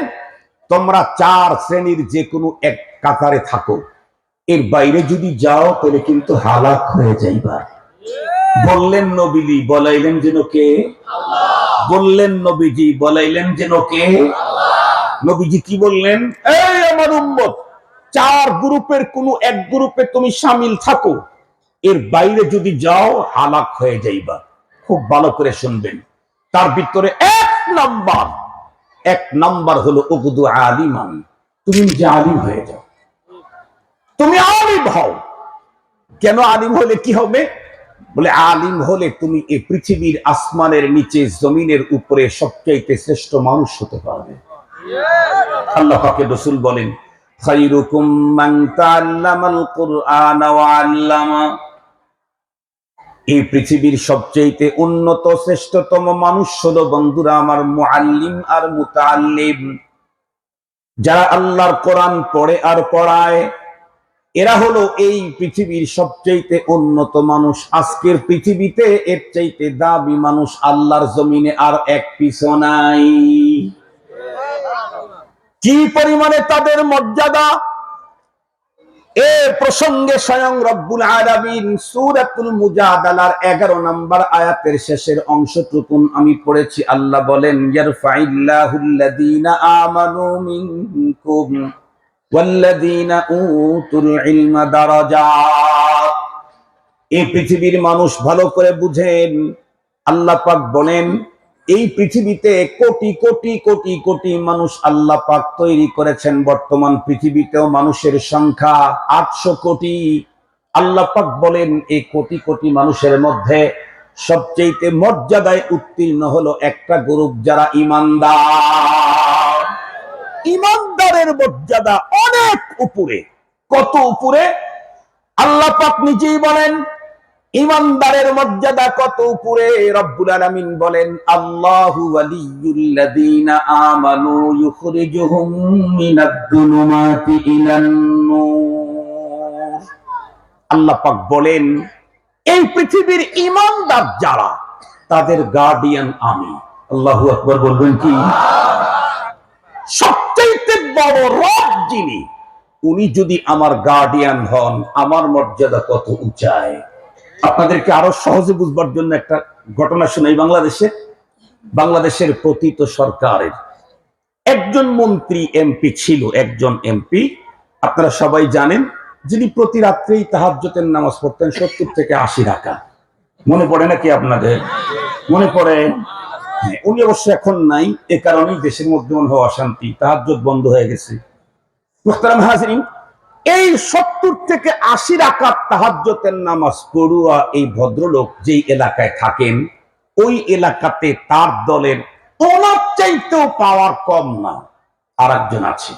তোমরা 4 শ্রেণীর যে কোনো এক কাতারে থাকো, এর বাইরে যদি যাও তাহলে কিন্তু হালাক হয়ে যাইবা। বললেন নবীজি, বলাইলেন যেন কে? বললেন নবীজি, বলাইলেন যেন কে? নবীজি কি বললেন? এই আমার উম্মত, চার গ্রুপের কোন এক গ্রুপে তুমি শামিল থাকো, এর বাইরে যদি যাও হালাক হয়ে যাইবা। খুব ভালো করে শুনবেন। তার ভিতরে এক নাম্বার হলো উগদু আলিমান, তুমি নিজে আলিম হয়ে যাও। তুমি আলিম হও। কেন আলিম হলে কি হবে? বলে আলিম হলে তুমি এই পৃথিবীর আসমানের নিচে জমিনের উপরে সবচাইতে শ্রেষ্ঠ মানুষ হতে পারবে। আল্লাহ পাকের রাসূল বলেন, খায়রুকুম মান তাআল্লামাল কুরআন ওয়া আল্লামা। এই পৃথিবীর সবচেয়ে উন্নত শ্রেষ্ঠতম মানুষ হলো বন্ধুরা আমার মুআল্লিম আর মুতাআল্লিম, যারা আল্লাহর কোরআন পড়ে আর পড়ায়। এরা হলো এই পৃথিবীর সবচেয়ে উন্নত মানুষ। আজকের পৃথিবীতে এর চাইতে দামি মানুষ আল্লাহর জমিনে আর এক পিছু নাই। কি পরিমাণে তাদের মর্যাদা! এ প্রসঙ্গে স্বয়ং রব্বুল আলামিন সূরাতুল মুজাদালার 11 নম্বর আয়াতের শেষের অংশটুকু আমি পড়েছি। আল্লাহ বলেন, ইয়ারফাইল্লাহুল্লাযীনা আমানু মিনকুম ওয়াল্লাযীনা উতুল ইলমা দারাজাত। এই পৃথিবীর মানুষ ভালো করে বুঝেন, আল্লাহ পাক বলেন এই পৃথিবীতে কোটি কোটি কোটি কোটি মানুষ আল্লাহ পাক তৈরি করেছেন। বর্তমান পৃথিবীতেও মানুষের সংখ্যা 800 কোটি। আল্লাহ পাক বলেন এই কোটি কোটি মানুষের মধ্যে সবচেয়ে মর্যাদায় উত্তীর্ণ হলো একটা গ্রুপ, যারা ঈমানদার। ঈমানদারের মর্যাদা অনেক উপরে। কত উপরে? আল্লাহ পাক নিজেই বলেন ঈমানদারের মর্যাদা কত উপরে। রব্বুল আলামিন বলেন, আল্লাহু ওয়ালিয়্যুল্লাযীনা আমানু ইউখরিজুহুম মিনাদ-দুলুমাতি ইলান-নূর। আল্লাহ পাক বলেন এই পৃথিবীর ঈমানদার যারা, তাদের গার্ডিয়ান আমি। আল্লাহু আকবার বলবেন কি? সবচেয়ে বড় রব যিনি, উনি যদি আমার গার্ডিয়ান হন, আমার মর্যাদা কত উঁচায়। আপনাদেরকে আরো সহজে বুঝবার জন্য একটা ঘটনা শোনাই। বাংলাদেশের পতিত সরকারের একজন মন্ত্রী এমপি ছিল, একজন এমপি আপনারা সবাই জানেন, যিনি প্রতি রাত্রেই তাহাজ্জুদের নামাজ পড়তেন 70 থেকে 80 রাকাত। মনে পড়ে নাকি আপনাদের? মনে পড়ে? উনি অবশ্য এখন নাই, এ কারণেই দেশের মধ্যে মনে হয় অশান্তি, তাহাজ্জুদ বন্ধ হয়ে গেছে। মুহতারাম হাজিরিন, এই 70 থেকে 80 রাকাত তাহাজ্জুদের নামাজ পড়ুয়া এই ভদ্রলোক যেই এলাকায় থাকেন, ওই এলাকাতে তার দলের ওনার চাইতেও পাওয়ার কম না আরেকজন আছে।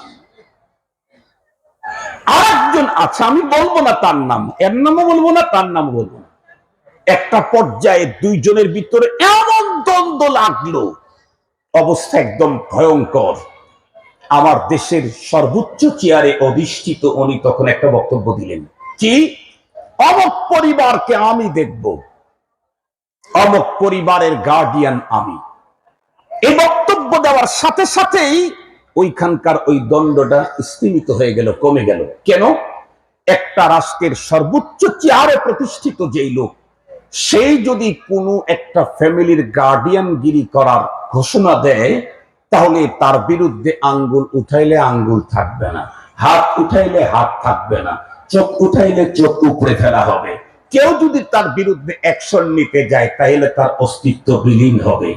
আমি বলবো না তার নাম, এর নামও বলবো না, তার নাম বলবো না। একটা পর্যায়ে দুইজনের ভিতরে এমন দ্বন্দ্ব লাগলো, অবস্থা একদম ভয়ঙ্কর। আমার দেশের সর্বোচ্চ চেয়ারে অধিষ্ঠিত উনি তখন একটা বক্তব্য দিলেন, কি অমক পরিবারকে আমি দেখব, অমক পরিবারের গার্ডিয়ান আমি। এই বক্তব্য দেওয়ার সাথে সাথেই ওইখানকার ওই দ্বন্দ্বটা স্তীমিত হয়ে গেল, কমে গেল। কেন? একটা রাষ্ট্রের সর্বোচ্চ চেয়ারে প্রতিষ্ঠিত যেই লোক, সেই যদি কোনো একটা ফ্যামিলির গার্ডিয়ানগিরি করার ঘোষণা দেয়, তাহলে তার বিরুদ্ধে আঙ্গুল উঠাইলে আঙ্গুল থাকবে না, হাত উঠাইলে হাত থাকবে না, চোখ উঠাইলে চোখ উপড়ে ফেলা হবে। কেউ যদি তার বিরুদ্ধে অ্যাকশন নিতে যায়, তাহলে তার অস্তিত্ব বিলীন হবে।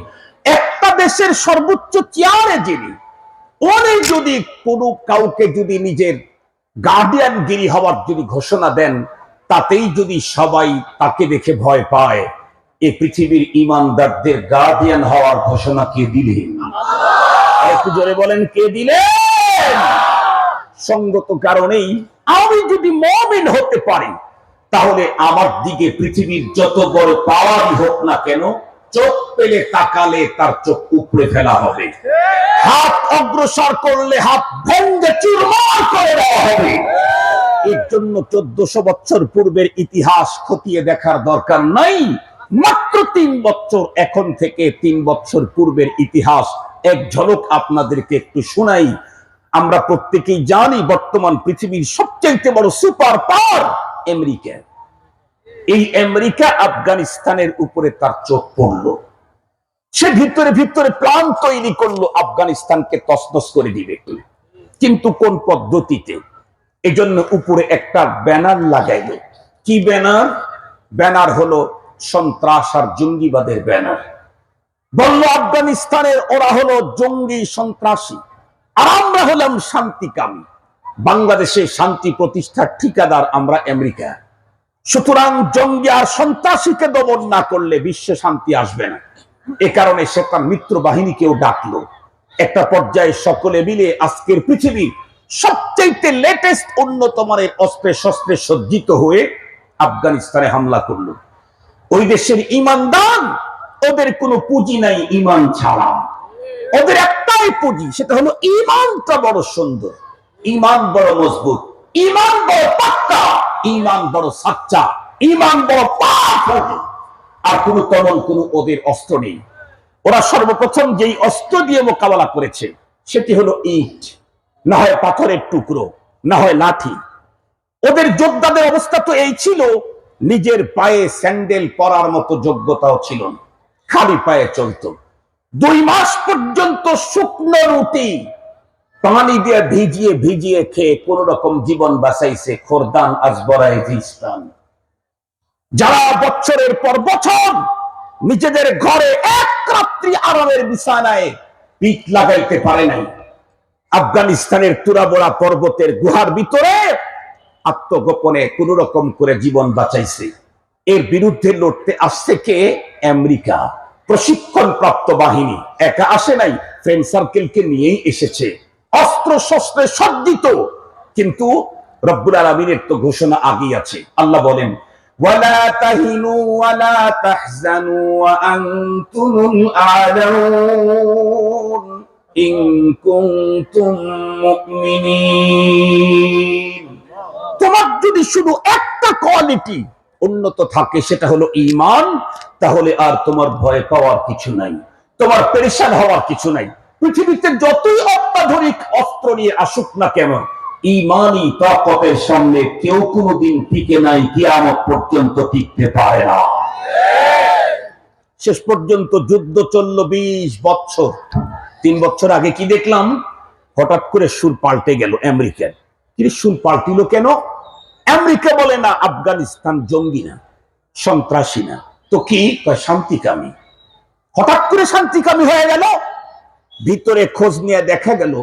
একটা দেশের সর্বোচ্চ চেয়ারে যিনি, উনি যদি কোনো কাউকে যদি নিজের গার্ডিয়ানগিরি হওয়ার যদি ঘোষণা দেন, তাতেই যদি সবাই তাকে দেখে ভয় পায়, এই পৃথিবীর ঈমানদারদের গার্ডিয়ান হওয়ার ঘোষণা কে দিলেন? একটু জোরে বলেন, কে দিলেন? সঙ্গত কারণেই আমি যদি মুমিন হতে পারি, তাহলে আমার দিকে পৃথিবীর যত বড় পাওয়ারই হোক না কেন, চোখ পেলে তাকালে তার চোখ উপড়ে ফেলা হবে, হাত অগ্রসর করলে হাত ভেঙে চুরমার করে দেওয়া হবে। এর জন্য 1400 বছর পূর্বের ইতিহাস খতিয়ে দেখার দরকার নাই। মাত্র 3 বছর, এখন থেকে 3 বছর পূর্বের ইতিহাস এক ঝলক আপনাদেরকে একটু শোনাই। আমরা প্রত্যেকেই জানি বর্তমান পৃথিবীর সবচেয়ে বড় সুপার পাওয়ার আমেরিকা। এই আমেরিকা আফগানিস্তানের উপরে তার চোখ পড়লো, সে ভিতরে ভিতরে প্ল্যান তৈরি করলো আফগানিস্তানকে তছনছ করে দিবে, কিন্তু কোন পদ্ধতিতে? এজন্য উপরে একটা ব্যানার লাগাইল। কি ব্যানার? ব্যানার হলো সন্ত্রাস আর জঙ্গিবাদের ব্যানার। বলল আফগানিস্তানের ওরা হলো জঙ্গি সন্ত্রাসী, আর আমরা হলাম শান্তিকামী। বাংলাদেশে শান্তি প্রতিষ্ঠার ঠিকাদার আমরা আমেরিকা। সুতরাং জঙ্গি আর সন্ত্রাসীকে দমন না করলে বিশ্বে শান্তি আসবে না। এ কারণে সে তার মিত্র বাহিনীকেও ডাকলো। একটা পর্যায়ে সকলে মিলে আজকের পৃথিবীর সবচেয়ে লেটেস্ট উন্নত মানের অস্ত্রে শস্ত্রে সজ্জিত হয়ে আফগানিস্তানে হামলা করলো। ওই দেশের ইমানদার, ওদের কোনো পুঁজি নাই ইমান ছাড়া। ওদের একটাই পুঁজি, সেটা হলো ইমানটা বড় সুন্দর, ইমান বড় মজবুত, ইমান বড় পাক্কা, ইমান বড় সাচ্চা, ইমান বড় পাওয়ারফুল। আর কোনো তেমন কোনো ওদের অস্ত্র নেই। ওরা সর্বপ্রথম যেই অস্ত্র দিয়ে মোকাবেলা করেছে সেটি হলো ইট, না হয় পাথরের টুকরো, না হয় লাঠি। ওদের যোদ্ধাদের অবস্থা তো এই ছিল, নিজের পায়ে স্যান্ডেল পরার মতো যোগ্যতাও ছিল না, খালি পায়ে চলত। 2 মাস পর্যন্ত শুকনো রুটি পানি দিয়ে ভিজিয়ে ভিজিয়ে খেয়ে কোন রকম জীবন বাঁচাইছে খোরদান আজবরাইজিস্তান। যারা বছরের পর বছর নিজেদের ঘরে এক রাত্রি আরামের বিছানায় পিঠ লাগাইতে পারে নাই, আফগানিস্তানের তুরাবোড়া পর্বতের গুহার ভিতরে আত্মগোপনে কোন রকম করে জীবন বাঁচাইছে। এর বিরুদ্ধে লড়তে আসছে কে? আমেরিকা। প্রশিক্ষণ প্রাপ্ত বাহিনী, একা আসে নাই, ফ্রেন্ড সার্কেলকে নিয়েই এসেছে, অস্ত্র শস্ত্রে সজ্জিত। কিন্তু রব্বুল আলামিনের তো ঘোষণা আগেই আছে। আল্লাহ বলেন, ওয়ালা তাহিনু ওয়ালা তাহজানু ওয়া আনতুমুল আ'লাউন ইন কুনতুম মুমিনিন। তোমার যদি শুধু একটা কোয়ালিটি উন্নত থাকে, সেটা হলো ঈমান, তাহলে আর তোমার ভয় পাওয়ার কিছু নাই, তোমার পেরেশান হওয়ার কিছু নাই। পৃথিবীতে যতই অত্যাধুনিক অস্ত্র নিয়ে আসুক না কেন, ঈমানি তাকতের সামনে কেউ কোনোদিন টিকে নাই, কিয়ামত পর্যন্ত টিকতে পারে না। শেষ পর্যন্ত যুদ্ধ চলল 20 বছর। 3 বছর আগে কি দেখলাম? হঠাৎ করে সুর পাল্টে গেল আমেরিকার। কিন্তু সুর পাল্টিল কেন? আমেরিকা বলে না আফগানিস্তান জঙ্গি না, সন্ত্রাসী না, তো কি? শান্তিকামী। হঠাৎ করে শান্তিকামী হয়ে গেল। ভিতরে খোঁজ নিয়ে দেখা গেল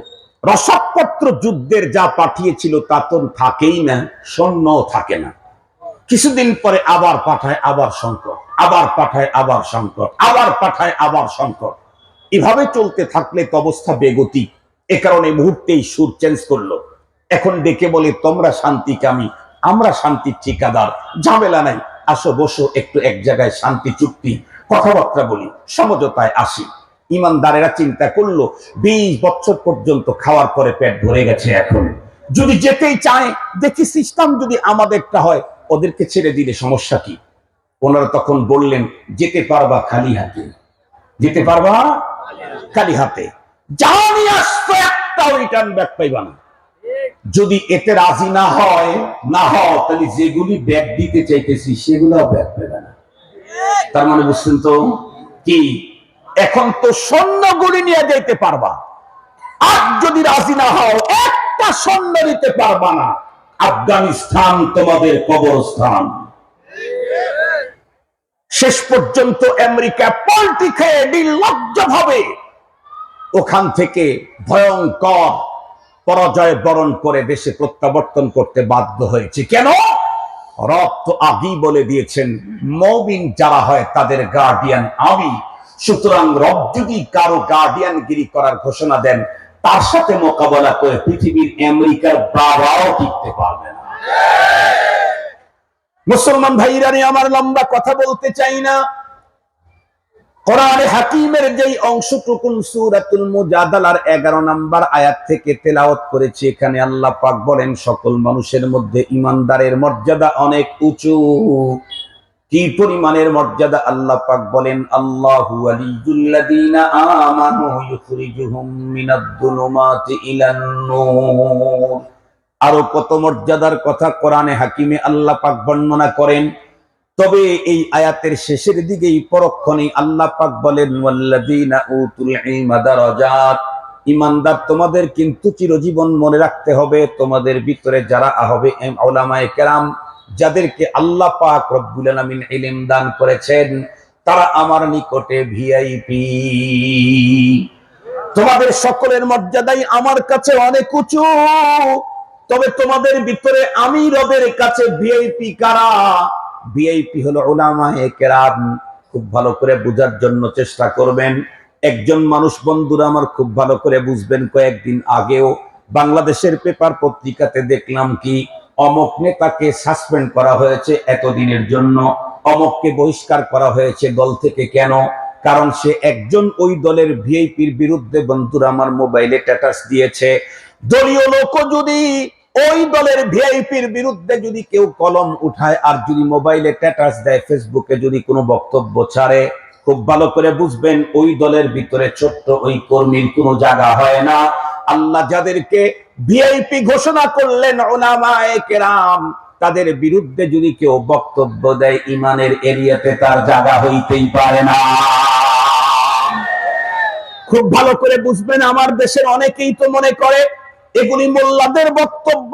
রসদপত্র যুদ্ধের যা পাঠিয়েছিল তা তো থাকেই না, সৈন্যও থাকে না। কিছুদিন পরে আবার পাঠায়, আবার সংকট, আবার পাঠায়, আবার সংকট, আবার পাঠায়, আবার সংকট। এভাবে চলতে থাকলে তো অবস্থা বেগতিক। এ কারণে মুহূর্তেই সুর চেঞ্জ করলো। এখন ডেকে বলে, তোমরা শান্তিকামী, আমরা শান্তির ঠিকাদার, ঝামেলা নাই, আসো বসো, একটু এক জায়গায় শান্তি চুক্তি কথাবার্তা বলি, সমঝোতায় আসি। ইমানদারেরা চিন্তা করলো 20 বছর পর্যন্ত খাওয়ার পরে পেট ভরে গেছে, এখন যদি যেতেই চায়, দেখি সিস্টেম যদি আমাদেরটা হয়, ওদেরকে ছেড়ে দিলে সমস্যা কি? ওনারা তখন বললেন, যেতে পারবা খালি হাতে, যেতে পারবা খালি হাতে, যা নিয়ে আসতো একটাও রিটার্ন ব্যাক পাইবা না। যদি এতে রাজি না হয়, না হও, তাহলে যেগুলি ব্যাগ দিতে চাইতেছি সেগুলো ব্যাগ পাবে না। তার মানে বুঝছেন তো কি? এখন তো সৈন্যগুলি নিয়ে যেতে পারবা, আর যদি রাজি না হও একটা সৈন্য নিতে পারবা না। আফগানিস্তান তোমাদের কবরস্থান। শেষ পর্যন্ত আমেরিকা পাল্টি খেয়ে নির্লজ্জ ভাবে ওখান থেকে ভয়ঙ্কর পরাজয় বরণ করে দেশে প্রত্যাবর্তন করতে বাধ্য হয়েছে। কেন? রব তো আগেই বলে দিয়েছেন, মুমিন যারা হয় তাদের গার্ডিয়ান আমি। সুতরাং রব যদি কারো গার্ডিয়ানগিরি করার ঘোষণা দেন, তার সাথে মোকাবেলা করে পৃথিবীর আমেরিকার বাবাও টিকতে পারবে না। মুসলমান ভাইরা, আমার লম্বা কথা বলতে চাই না। কোরআনে হাকিমের যেই অংশটুকু সূরাতুল মুজাদালার 11 নম্বর আয়াত থেকে তেলাওয়াত করেছি, এখানে আল্লাহ পাক বলেন, সকল মানুষের মধ্যে ঈমানদারের মর্যাদা অনেক উঁচু, কি পরিমাণের মর্যাদা। আল্লাহ পাক বলেন, আল্লাহু ওয়ালিয়ুল্লাযীনা আমানু ইউখরিজুহুম মিনাদ-দুলুমাতি ইলান-নূর। আরো কত মর্যাদার কথা কোরআনে হাকিমে আল্লাহ পাক বর্ণনা করেন। তবে এই আয়াতের শেষের দিকেই পরক্ষণে আল্লাহ পাক বলেন, ওয়াল্লাযীনা উতুল ইলমা দারাজাত। ঈমানদার তোমাদের কিন্তু চিরজীবন মনে রাখতে হবে, তোমাদের ভিতরে যারা হবে উলামায়ে কেরাম, যাদেরকে আল্লাহ পাক রব্বুল আলামিন ইলম দান করেছেন, তারা আমার নিকটে ভিআইপি। তোমাদের সকলের মর্যাদাই আমার কাছে অনেক উঁচু, তবে তোমাদের ভিতরে আমি রবের কাছে ভিআইপি কারা? ভিআইপি হলো উলামায়ে কেরাম। খুব ভালো করে বোঝার জন্য চেষ্টা করবেন। একজন মানুষ, বন্ধুরা আমার, খুব ভালো করে বুঝবেন। কয়েকদিন আগেও বাংলাদেশের পেপার পত্রিকাতে দেখলাম কি, অমক নেতাকে সাসপেন্ড করা হয়েছে এতদিনের জন্য, অমককে বহিষ্কার করা হয়েছে দল থেকে। কেন? কারণ সে একজন ওই দলের ভিআইপির বিরুদ্ধে, বন্ধুরা আমার, মোবাইলে স্ট্যাটাস দিয়েছে। দলীয় লোক যদি ওই দলের ভিআইপির বিরুদ্ধে যদি কেউ কলম উঠায় আর যদি মোবাইলে স্ট্যাটাস দেয়, ফেসবুকে যদি কোনো বক্তব্য ছাড়ে, খুব ভালো করে বুঝবেন ওই দলের ভিতরে ছোট্ট ওই কর্মীর কোনো জায়গা হয় না। আল্লাহ যাদেরকে ভিআইপি ঘোষণা করলেন উলামায়ে কেরাম, তাদের বিরুদ্ধে যদি কেউ বক্তব্য দেয়, ইমানের এরিয়াতে তার জায়গা হইতেই পারে না। খুব ভালো করে বুঝবেন। আমার দেশের অনেকেই তো মনে করে এগুলি মোল্লাদের বক্তব্য।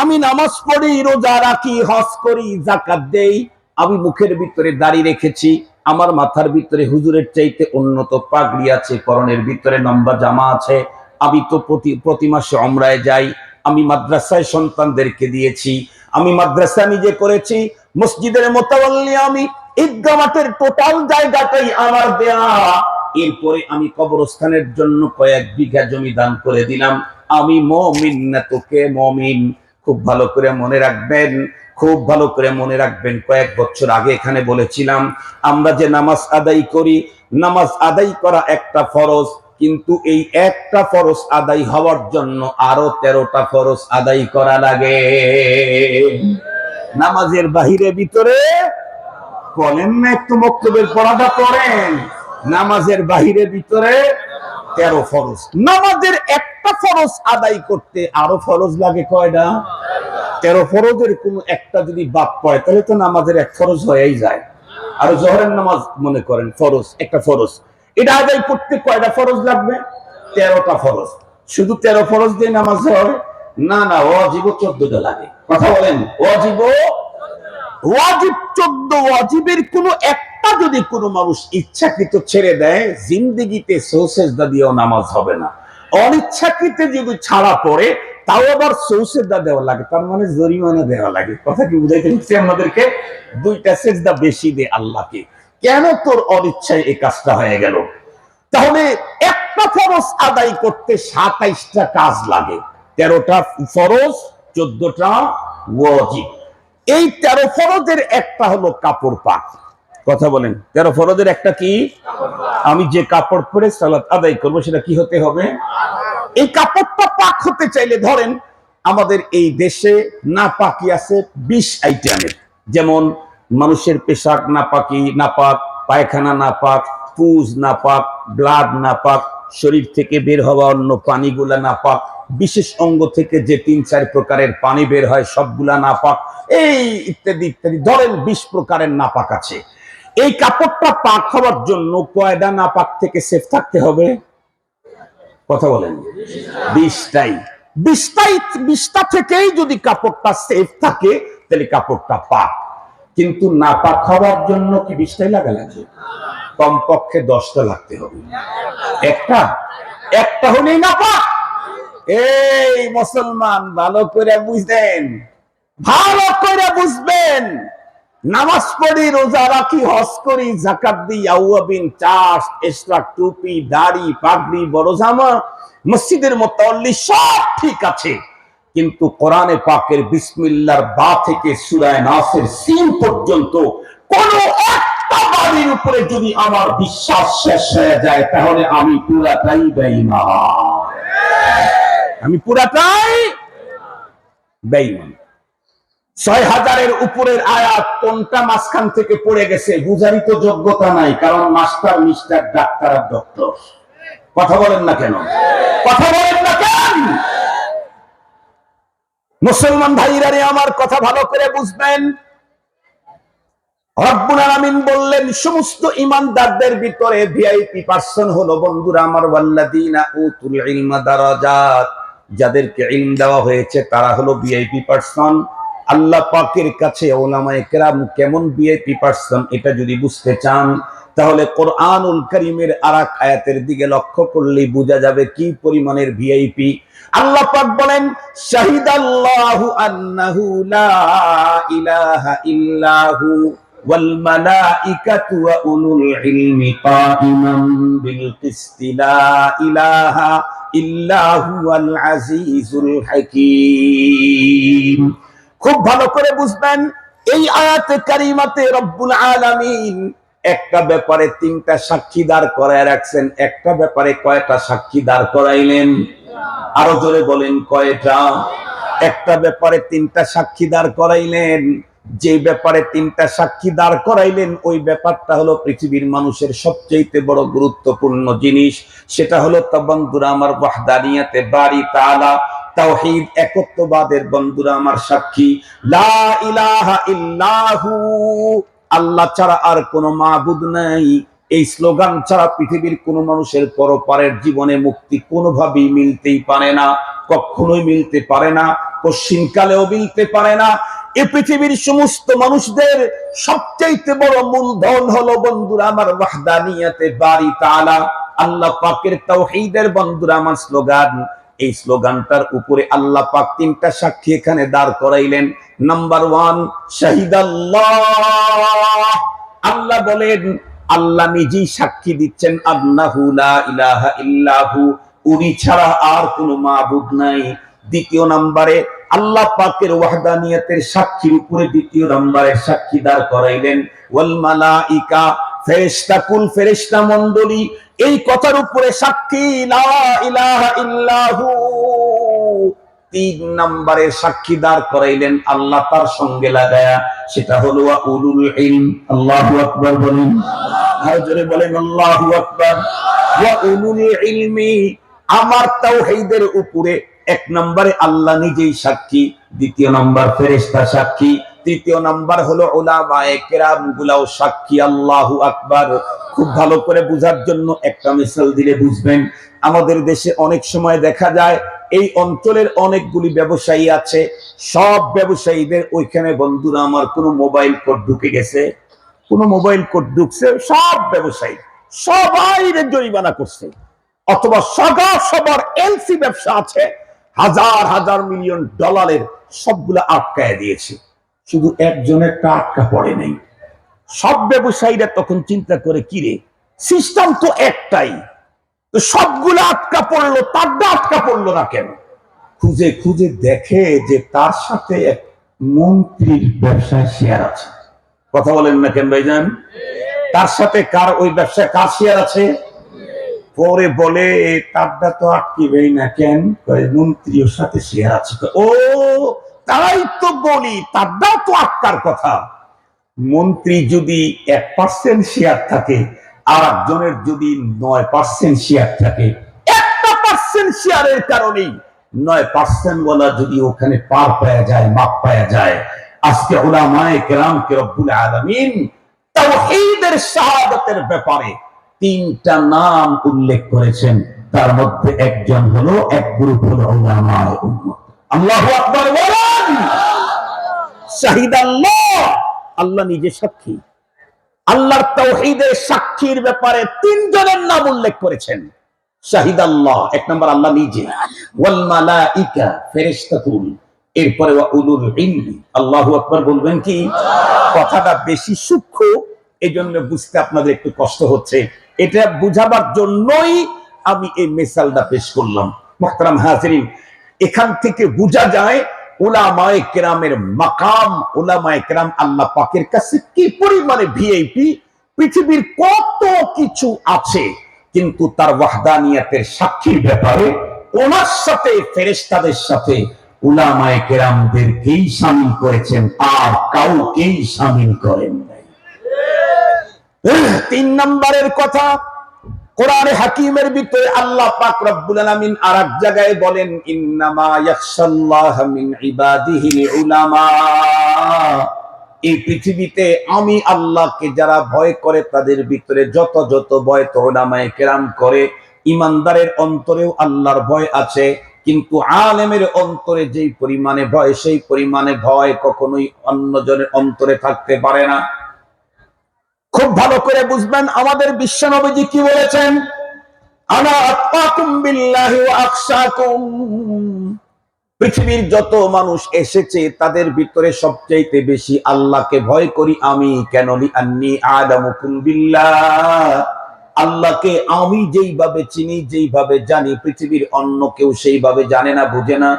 আমি নামাজ পড়ি, রোজা রাখি, হজ করি, যাকাত দেই, আমি মুখের ভিতরে দাড়ি রেখেছি, আমার মাথার ভিতরে হুজুরের চাইতে উন্নত পাগড়ি আছে, পরনের ভিতরে লম্বা জামা আছে, আমি তো প্রতি মাসে উমরায় যাই, আমি মাদ্রাসায় সন্তানদেরকে দিয়েছি, আমি মাদ্রাসা নিজে করেছি, মসজিদের মোতাওয়াল্লি আমি, ঈদগাহ মাঠের টোটাল জায়গাটাই আমার দেয়া, এরপরে আমি কবরস্থানের জন্য কয়েক বিঘা জমি দান করে দিলাম। আমি মুমিন না তোকে মুমিন। খুব ভালো করে মনে রাখবেন, খুব ভালো করে মনে রাখবেন। কয়েক বছর আগে এখানে বলেছিলাম, আমরা যে নামাজ আদায় করি, নামাজ আদায় করা একটা ফরজ, কিন্তু এই একটা ফরজ আদায় হওয়ার জন্য আরো 13টা ফরজ আদায় করা লাগে। নামাজের বাহিরে ভিতরে বলেন না, একটু বক্তব্যের পড়াটা পড়েন। নামাজের বাহিরে ভিতরে 13 ফরজ। নামাজের একটা ফরজ আদায় করতে আরো ফরজ লাগে কয়টা? 13 ফরজের কোনো একটা যদি বাদ পড়ে, তাহলে তো নামাজের এক ফরজ হয়েই যায়। আর জোহরের নামাজ মনে করেন ফরজ, একটা ফরজ, এটা আদায় করতে কয়টা ফরজ লাগবে? 13টা ফরজ। শুধু 13 ফরজ দিয়ে নামাজ হয় না, না, ওয়াজিব 14টা লাগে। কথা বলেন, ওয়াজিব 14। ওয়াজিবের কোনো একটা যদি কোনো মানুষ ইচ্ছাকৃত ছেড়ে দেয়, জিন্দেগিতে সৌসেজদা দিয়েও নামাজ হবে না। অনিচ্ছাকৃত যদি ছাড়া পড়ে, তাও আবার সৌসেজদা দেওয়া লাগে, তার মানে জরিমানা দেওয়া লাগে। কথা কি বুঝাইতে পারছি আমাদেরকে? 2টা সেজদা বেশি দে আল্লাহকে। কেন তোর অনিচ্ছায় এই কাজটা হয়ে গেল? তাহলে একটা ফরজ আদায় করতে 27টা কাজ লাগে। 13টা ফরজ, 14টা ওয়াজিব। এই 13 ফরজের একটা হলো কাপড় পাক। কথা বলেন, 13 ফরজের একটা কি? আমি যে কাপড় পরে সালাত আদায় করবো, সেটা কি হতে হবে? এই কাপড়টা পাক হতে চাইলে, ধরেন আমাদের এই দেশে নাপাকি আছে 20 আইটেমের। যেমন মানুষের পেশাক নাপাকি, নাপাক, পায়খানা নাপাক, পুজ নাপাক, ব্লাড নাপাক, শরীর থেকে বের হওয়া অন্য পানিগুলা নাপাক, বিশেষ অঙ্গ থেকে যে 3-4 প্রকারের পানি বের হয় সবগুলা নাপাক, এই ইত্যাদি ইত্যাদি। ধরেন 20 প্রকারের নাপাক আছে। এই কাপড়টা পাক হওয়ার জন্য কয়টা নাপাক থেকে সেফ থাকতে হবে? কথা বলেন, 20টাই। 20টা থেকেই যদি কাপড়টা সেফ থাকে, তাহলে কাপড়টা পাক। কিন্তু নাপাক হওয়ার জন্য কি 20টাই লাগা লাগে? কমপক্ষে 10টা লাগতে হবে। একটা হলেই নাপাক। এই মুসলমান, ভালো করে বুঝবেন, ভালো করে বুঝবেন। নামাজ পড়ি, রোজা রাখি, হজ করি, যাকাত দিই, আউয়াবিন, চাষ, ইসরাক, টুপি, দাড়ি, পাগড়ি, বড় জামা, মসজিদের মুতাওয়াল্লি, সব ঠিক আছে। কিন্তু কোরআনে পাকের বিসমিল্লাহর বা থেকে সূরা নাসের সিন পর্যন্ত কোন একটা বাড়ির উপরে যদি আমার বিশ্বাস শেষ হয়ে যায়, তাহলে আমি পুরাটাই বেঈমান। আমি পুরাটাই বেঈমান। 6000-এর উপরের আয়াত কোনটা মাঝখান থেকে পড়ে গেছে বুঝারই তো যোগ্যতা নাই, কারণ মাস্টার মিস্টার ডাক্তার আর ডক্টর। কথা বলেন না কেন? কথা বলেন না কেন? মুসলমান ভাইরা রে, আমার কথা ভালো করে বুঝবেন। রব্বুল আলামিন বললেন সমস্ত ঈমানদারদের ভিতরে ভিআইপি পারসন হলো বন্ধুরা আমার, ওয়াল্লাযীনা উতুল ইলমা দারাজাত, যাদেরকে ইলম দেওয়া হয়েছে তারা হলো ভিআইপি পারসন। আল্লাহ পাকের কাছে উলামায়ে কেরাম কেমন ভিআইপি পারসন, এটা যদি বুঝতে চান তাহলে কোরআনুল কারীমের আরেক আয়াতের দিকে লক্ষ্য করলেই বোঝা যাবে কি পরিমাণের ভিআইপি। আল্লাহ পাক বলেন শাহিদাল্লাহু আন্নাহু লা ইলাহা ইল্লাহু ওয়াল মালাইকাতু ওয়া উলুল ইলমি কাইমান বিল কিসতি লা ইলাহা ইল্লা হুয়াল আজিজুল হাকীম। খুব ভালো করে বুঝবেন, এই আয়াতে কারিমাতে রব্বুল আলামিন একটা ব্যাপারে 3টা সাক্ষী দাঁড় করায় রাখছেন। একটা ব্যাপারে কয়টা সাক্ষী দাঁড় করাইলেন? আরো জোরে বলেন, কয়টা? একটা ব্যাপারে 3টা সাক্ষী দাঁড় করাইলেন। যে ব্যাপারে 3টা সাক্ষী দাঁড় করাইলেন ওই ব্যাপারটা হলো পৃথিবীর মানুষের সবচেয়ে বড় গুরুত্বপূর্ণ জিনিস। সেটা হলো বন্ধুরা আমার ওয়াহদানিয়াতে বারি তাআলা, তাওহীদ একত্ববাদের বন্ধুরা আমার সাক্ষী। লা ইলাহা ইল্লাহু, আল্লাহ ছাড়া আর কোনো মাবুদ নাই। এই স্লোগান ছাড়া পৃথিবীর কোন মানুষের পরপারের জীবনে মুক্তি কোনোভাবেই মিলতেই পারে না, কখনোই মিলতে পারে না, পশ্চিমকালেও মিলতে পারে না। এই পৃথিবীর সমস্ত মানুষদের সবচেয়ে বড় মূলধন হলো বন্ধুরা আমার ওয়াহদানিয়াতে বারি তাআলা, আল্লাহ পাকের তাওহীদের বন্ধুরা আমার স্লোগান। এই স্লোগানটার উপরে আল্লাহ পাক 3টা সাক্ষী এখানে দাঁড় করাইলেন। নাম্বার 1 শাহিদাল্লাহ, আল্লাহ বলেন, আল্লাহ নিজেই সাক্ষী দিচ্ছেন আন্নাহু লা ইলাহা ইল্লাহু, উনি ছাড়া আর কোনো মাবুদ নাই। দ্বিতীয় নম্বরে আল্লাহ পাকের ওয়াহদানিয়তের সাক্ষীর উপরে দ্বিতীয় নম্বরের সাক্ষী দাঁড় করাইলেন ওয়াল মালাইকা, ফেরেশতা কুল ফেরেশতা মণ্ডলী এই কথার উপরে সাক্ষী লা ইলাহা ইল্লাহু। 3 নম্বরের সাক্ষী দাঁড় করাইলেন আল্লাহ তার সঙ্গে লাগায়া, সেটা হলো উলুল ইলম। আল্লাহু আকবার বলেন, আর জোরে বলেন আল্লাহু আকবার। ওয়া উলুল ইলমি, আমার তাওহীদের উপরে 1 নম্বরে আল্লাহ নিজেই সাক্ষী, দ্বিতীয় নম্বর ফেরেশতা সাক্ষী, তৃতীয় নম্বর হলো উলামায়ে কেরাম গুলাও সাক্ষী। আল্লাহু আকবার। খুব ভালো করে বোঝার জন্য একটা মিসাল দিলে বুঝবেন। আমাদের দেশে অনেক সময় দেখা যায় এই অঞ্চলের অনেকগুলি ব্যবসায়ী আছে, সব ব্যবসায়ীদের ওইখানে বন্ধুরা আমার কোনো মোবাইল কোড ঢুকে গেছে, কোনো মোবাইল কোড ঢুকছে, সব ব্যবসায়ী সবাই জরিমানা করছে, অথবা সবার এলসি ব্যবসা আছে, হাজার হাজার মিলিয়ন ডলারের, সবগুলা আটকায় দিয়েছে। শুধু একজনেরটা আটকা পড়ে নাই। সব ব্যবসায়ীরা তখন চিন্তা করে, কিরে সিস্টেম তো একটাই, তো সবগুলো আটকা পড়লো, তারটা আটকা পড়লো না কেন? খুঁজে খুঁজে দেখে যে তার সাথে এক মন্ত্রীর ব্যবসায় শেয়ার আছে। কথা বলেন না কেন ভাইজান? তার সাথে কার ওই ব্যবসায় কার শেয়ার আছে? পরে বলে তারটা তো আটকিবেই না কেন? মন্ত্রীর সাথে শেয়ার আছে। ও তাই তো বলি, তারটা তো আটকার কথা। মন্ত্রী যদি 1% শেয়ার থাকে, আর একজনের যদি 9% শেয়ার থাকে, 1% শেয়ারের কারণেই 9% ওয়ালা যদি ওখানে পার পাওয়া যায়, মাপ পাওয়া যায়। আজকে উলামায়ে কেরামকে রব্বুল আলামিন তাওহীদের শাহাদাতের ব্যাপারে 3টা নাম উল্লেখ করেছেন, তার মধ্যে একজন হলো, এক গ্রুপ হলো উলামায়ে উম্মত। আল্লাহু আকবার বলেন। শাহিদাল্লাহ, আল্লাহ নিজে সাক্ষী। আল্লাহর তাওহীদের সাক্ষীর ব্যাপারে 3 জনের নাম উল্লেখ করেছেন। শাহিদাল্লাহ 1 নম্বর আল্লাহ নিজে, ওয়াল মালাইকা ফেরেশতাকুল, এরপরে ওয়া উলুল ইলমি। আল্লাহু আকবার বলবেন কি? কথাটা বেশি সূক্ষ্ম, এজন্য বুঝতে আপনাদের একটু কষ্ট হচ্ছে। এটা বুঝাবার জন্যই আমি এই মিসালটা পেশ করলাম। মুহতারাম হাজিরিন, এখান থেকে বোঝা যায় উলামায়ে কেরামের মাকাম, উলামায়ে কেরাম আল্লাহ পাকের কাছে কি পরিমাণে ভিআইপি। পৃথিবীর কত কিছু আছে, কিন্তু তার ওয়াহদানিয়তের সাক্ষীর ব্যাপারে ওনার সাথে ফেরেশতাদের সাথে উলামায়ে কেরামদেরকেই শামিল করেছেন, আর কাউকেই শামিল করেন নাই। 3 নম্বরের কথা, কোরআনে হাকিমের ভিতরে আল্লাহ পাক রব্বুল আলামিন আরেক জায়গায় বলেন, ইন্নামা ইয়াখশাল্লাহা মিন ইবাদিহিল উলামা। এই পৃথিবীতে আমি আল্লাহকে যারা ভয় করে তাদের ভিতরে যত ভয় তো উলামায়ে কেরাম করে। ইমানদারের অন্তরেও আল্লাহর ভয় আছে, কিন্তু আলেমের অন্তরে যেই পরিমাণে ভয়, সেই পরিমাণে ভয় কখনোই অন্যজনের অন্তরে থাকতে পারে না। খুব ভালো করে বুঝবেন আমাদের বিশ্বনবীজি কি বলেছেন, আনা আতকাকুম বিল্লাহি ওয়া আখশাকুম। পৃথিবীর যত মানুষ এসেছে তাদের ভিতরে সবচেয়ে বেশি আল্লাহকে ভয় করি আমি। কেন? লিআন্নী আ'লামুকুম বিল্লাহ। আল্লাহকে আমি যেইভাবে চিনি, যেইভাবে জানি, পৃথিবীর অন্য কেউ সেইভাবে জানে না, বুঝে না।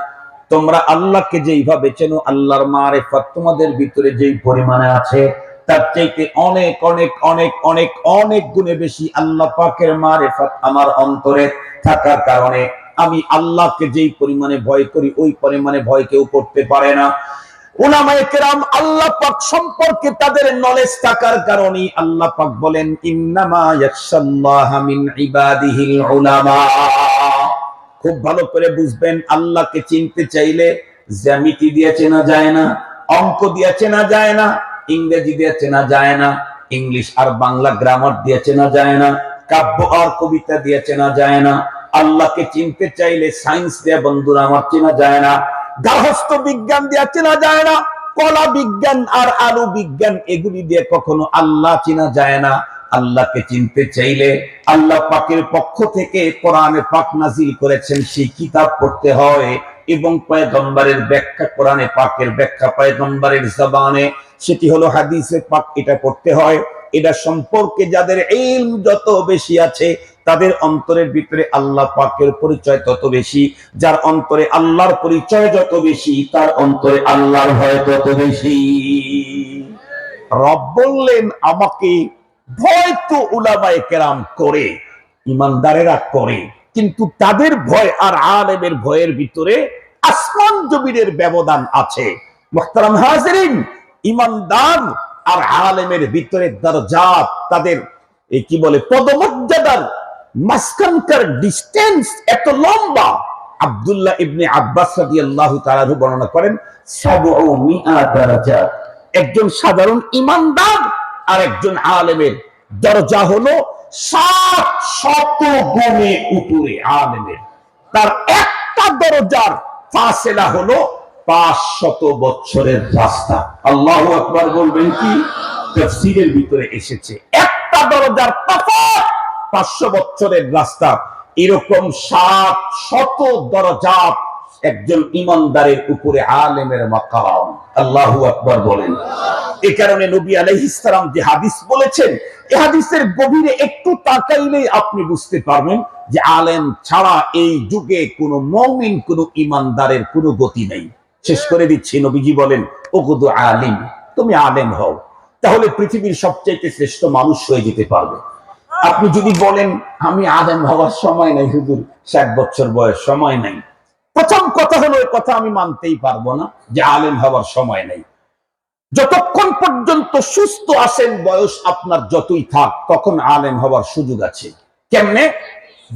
তোমরা আল্লাহকে যেইভাবে চেনো, আল্লাহর মারিফাত তোমাদের ভিতরে যেই পরিমাণে আছে, তার চাইতে অনেক অনেক অনেক অনেক অনেক গুণে বেশি আল্লাহ পাকের মারিফাত আমার অন্তরে থাকার কারণে আমি আল্লাহকে যেই পরিমাণে ভয় করি, ওই পরিমাণে ভয় কেউ করতে পারে না। উলামায়ে কেরাম আল্লাহ পাক সম্পর্কে তাদের নলেজ থাকার কারণে আল্লাহ পাক বলেন, ইন্নামা ইয়াখশাল্লাহা মিন ইবাদিহিল উলামা। খুব ভালো করে বুঝবেন, আল্লাহকে চিনতে চাইলে জ্যামিতি দিয়ে চেনা যায় না, অঙ্ক দিয়ে চেনা যায় না, ইংরেজি দিয়ে চেনা যায় না, ইংলিশ আর বাংলা গ্রামার দিয়ে চেনা যায় না, কাব্য আর কবিতা দিয়ে চেনা যায় না। আল্লাহকে চিনতে চাইলে সায়েন্স দিয়ে বন্ধুরা আমার চেনা যায় না, গার্হস্থ্য বিজ্ঞান দিয়ে চেনা যায় না, কলা বিজ্ঞান আর আলু বিজ্ঞান এগুলি দিয়ে কখনো আল্লাহ চেনা যায় না। আল্লাহকে চিনতে চাইলে আল্লাহ পাকের পক্ষ থেকে কোরআনে পাক নাজিল করেছেন, সেই কিতাব পড়তে হয়, এবং পয়গম্বরের ব্যাখ্যা, কোরআনে পাকের ব্যাখ্যা পয়গম্বরের জবানে, সেটি হলো হাদিসে পাক, এটা পড়তে হয়। এটা সম্পর্কে যাদের ইলম যত বেশি আছে, তাদের অন্তরের ভিতরে আল্লাহ পাকের পরিচয় তত বেশি। যার অন্তরে আল্লাহর পরিচয় যত বেশি, তার অন্তরে আল্লাহর ভয় তত বেশি। রব বললেন, আমাকে ভয় তো উলামায়ে কেরাম করে, ইমানদারেরা করে, কিন্তু তাদের ভয় আর আলেমের ভয়ের ভিতরে আসমান জমিনের ব্যবধান আছে। মুহতারাম হাজিরিন, ইমানদার আর আলেমের ভিতরে দরজাত, তাদের এই কি বলে পদমর্যাদার মাঝখানকার ডিস্টেন্স এত লম্বা। আব্দুল্লাহ ইবনে আব্বাস রাদিয়াল্লাহু তাআলা বর্ণনা করেন, ৭০০ দরজা। একজন সাধারণ ইমানদার আর একজন আলেমের দরজা হলো ৭০০ গুণে উপরে আলেমের। তার একটা দরজার ফাসেলা হলো ৫০০ বছরের রাস্তা। আল্লাহু আকবার বলবেন কি? তাফসীরের ভিতরে এসেছে একটা দরজার তফাৎ ৫০০ বছরের রাস্তা। এরকম ৭০০ দরজা একজন ইমানদারের উপরে আলেমের মাকাম। আল্লাহু আকবার বলেন। এই কারণে নবী আলাইহিস সালাম যে হাদিস বলেছেন, এই হাদিসের গভীরে একটু তাকাইলেই আপনি বুঝতে পারবেন যে আলেম ছাড়া এই যুগে কোনো মুমিন, কোনো ইমানদারের কোনো গতি নেই। শেষ করে দিচ্ছি, নবীজি বলেন, ওগুদু আলিম, তুমি আলেম হও, তাহলে পৃথিবীর সবচেয়ে শ্রেষ্ঠ মানুষ হয়ে যেতে পারবে। আপনি যদি বলেন আমি আলেম হওয়ার সময় নাই হুজুর, ৬০ বছর বয়স, সময় নাই, প্রথম কথা হলো এই কথা আমি মানতেই পারবো না যে আলেম হওয়ার সময় নাই। যতক্ষণ পর্যন্ত সুস্থ আছেন, বয়স আপনার যতই থাক, তখন আলেম হওয়ার সুযোগ আছে। কেমনে?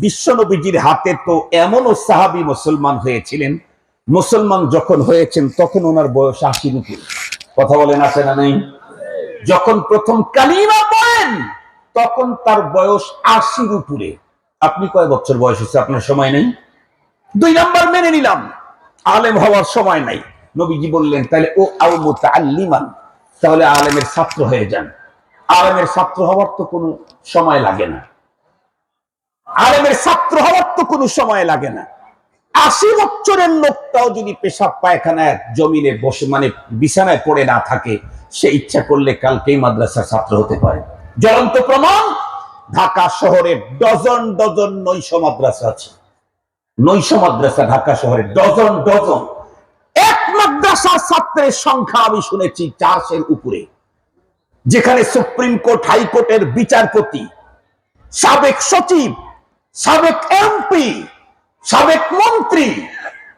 বিশ্বনবীজির হাতে তো এমনও সাহাবী মুসলমান হয়েছিলেন, মুসলমান যখন হয়েছেন তখন ওনার বয়স ৮০ উপরে। কথা বলেন, আছে না নাই? যখন প্রথম কালিমা পড়েন তখন তার বয়স ৮০ উপরে। আপনি কয় বছর বয়স হচ্ছে? আপনার সময় নেই। ২ নাম্বার মেনে নিলাম, আলেম হওয়ার সময় নাই। নবীজি বললেন, তাহলে ও আও মুতাআল্লিমান, তাহলে আলেমের ছাত্র হয়ে যান। আলেমের ছাত্র হওয়ার তো কোনো সময় লাগে না, আলেমের ছাত্র হওয়ার তো কোনো সময় লাগে না। ৮০ বছরের লোকটাও যদি পেশাব পায়খানায় জমিনে বসে, মানে বিছানায় পড়ে না থাকে, সে ইচ্ছা করলে কালকেই মাদ্রাসার ছাত্র হতে পারে। জ্বলন্ত প্রমাণ, ঢাকা শহরে ডজন ডজন নৈশ মাদ্রাসা আছে। নৈশ মাদ্রাসা ঢাকা শহরে ডজন ডজন। এক মাদ্রাসার ছাত্রের সংখ্যা আমি শুনেছি ৪০০-এর উপরে, যেখানে সুপ্রিম কোর্ট, হাইকোর্টের বিচারপতি, সাবেক সচিব, সাবেক এমপি, সাবেক মন্ত্রী,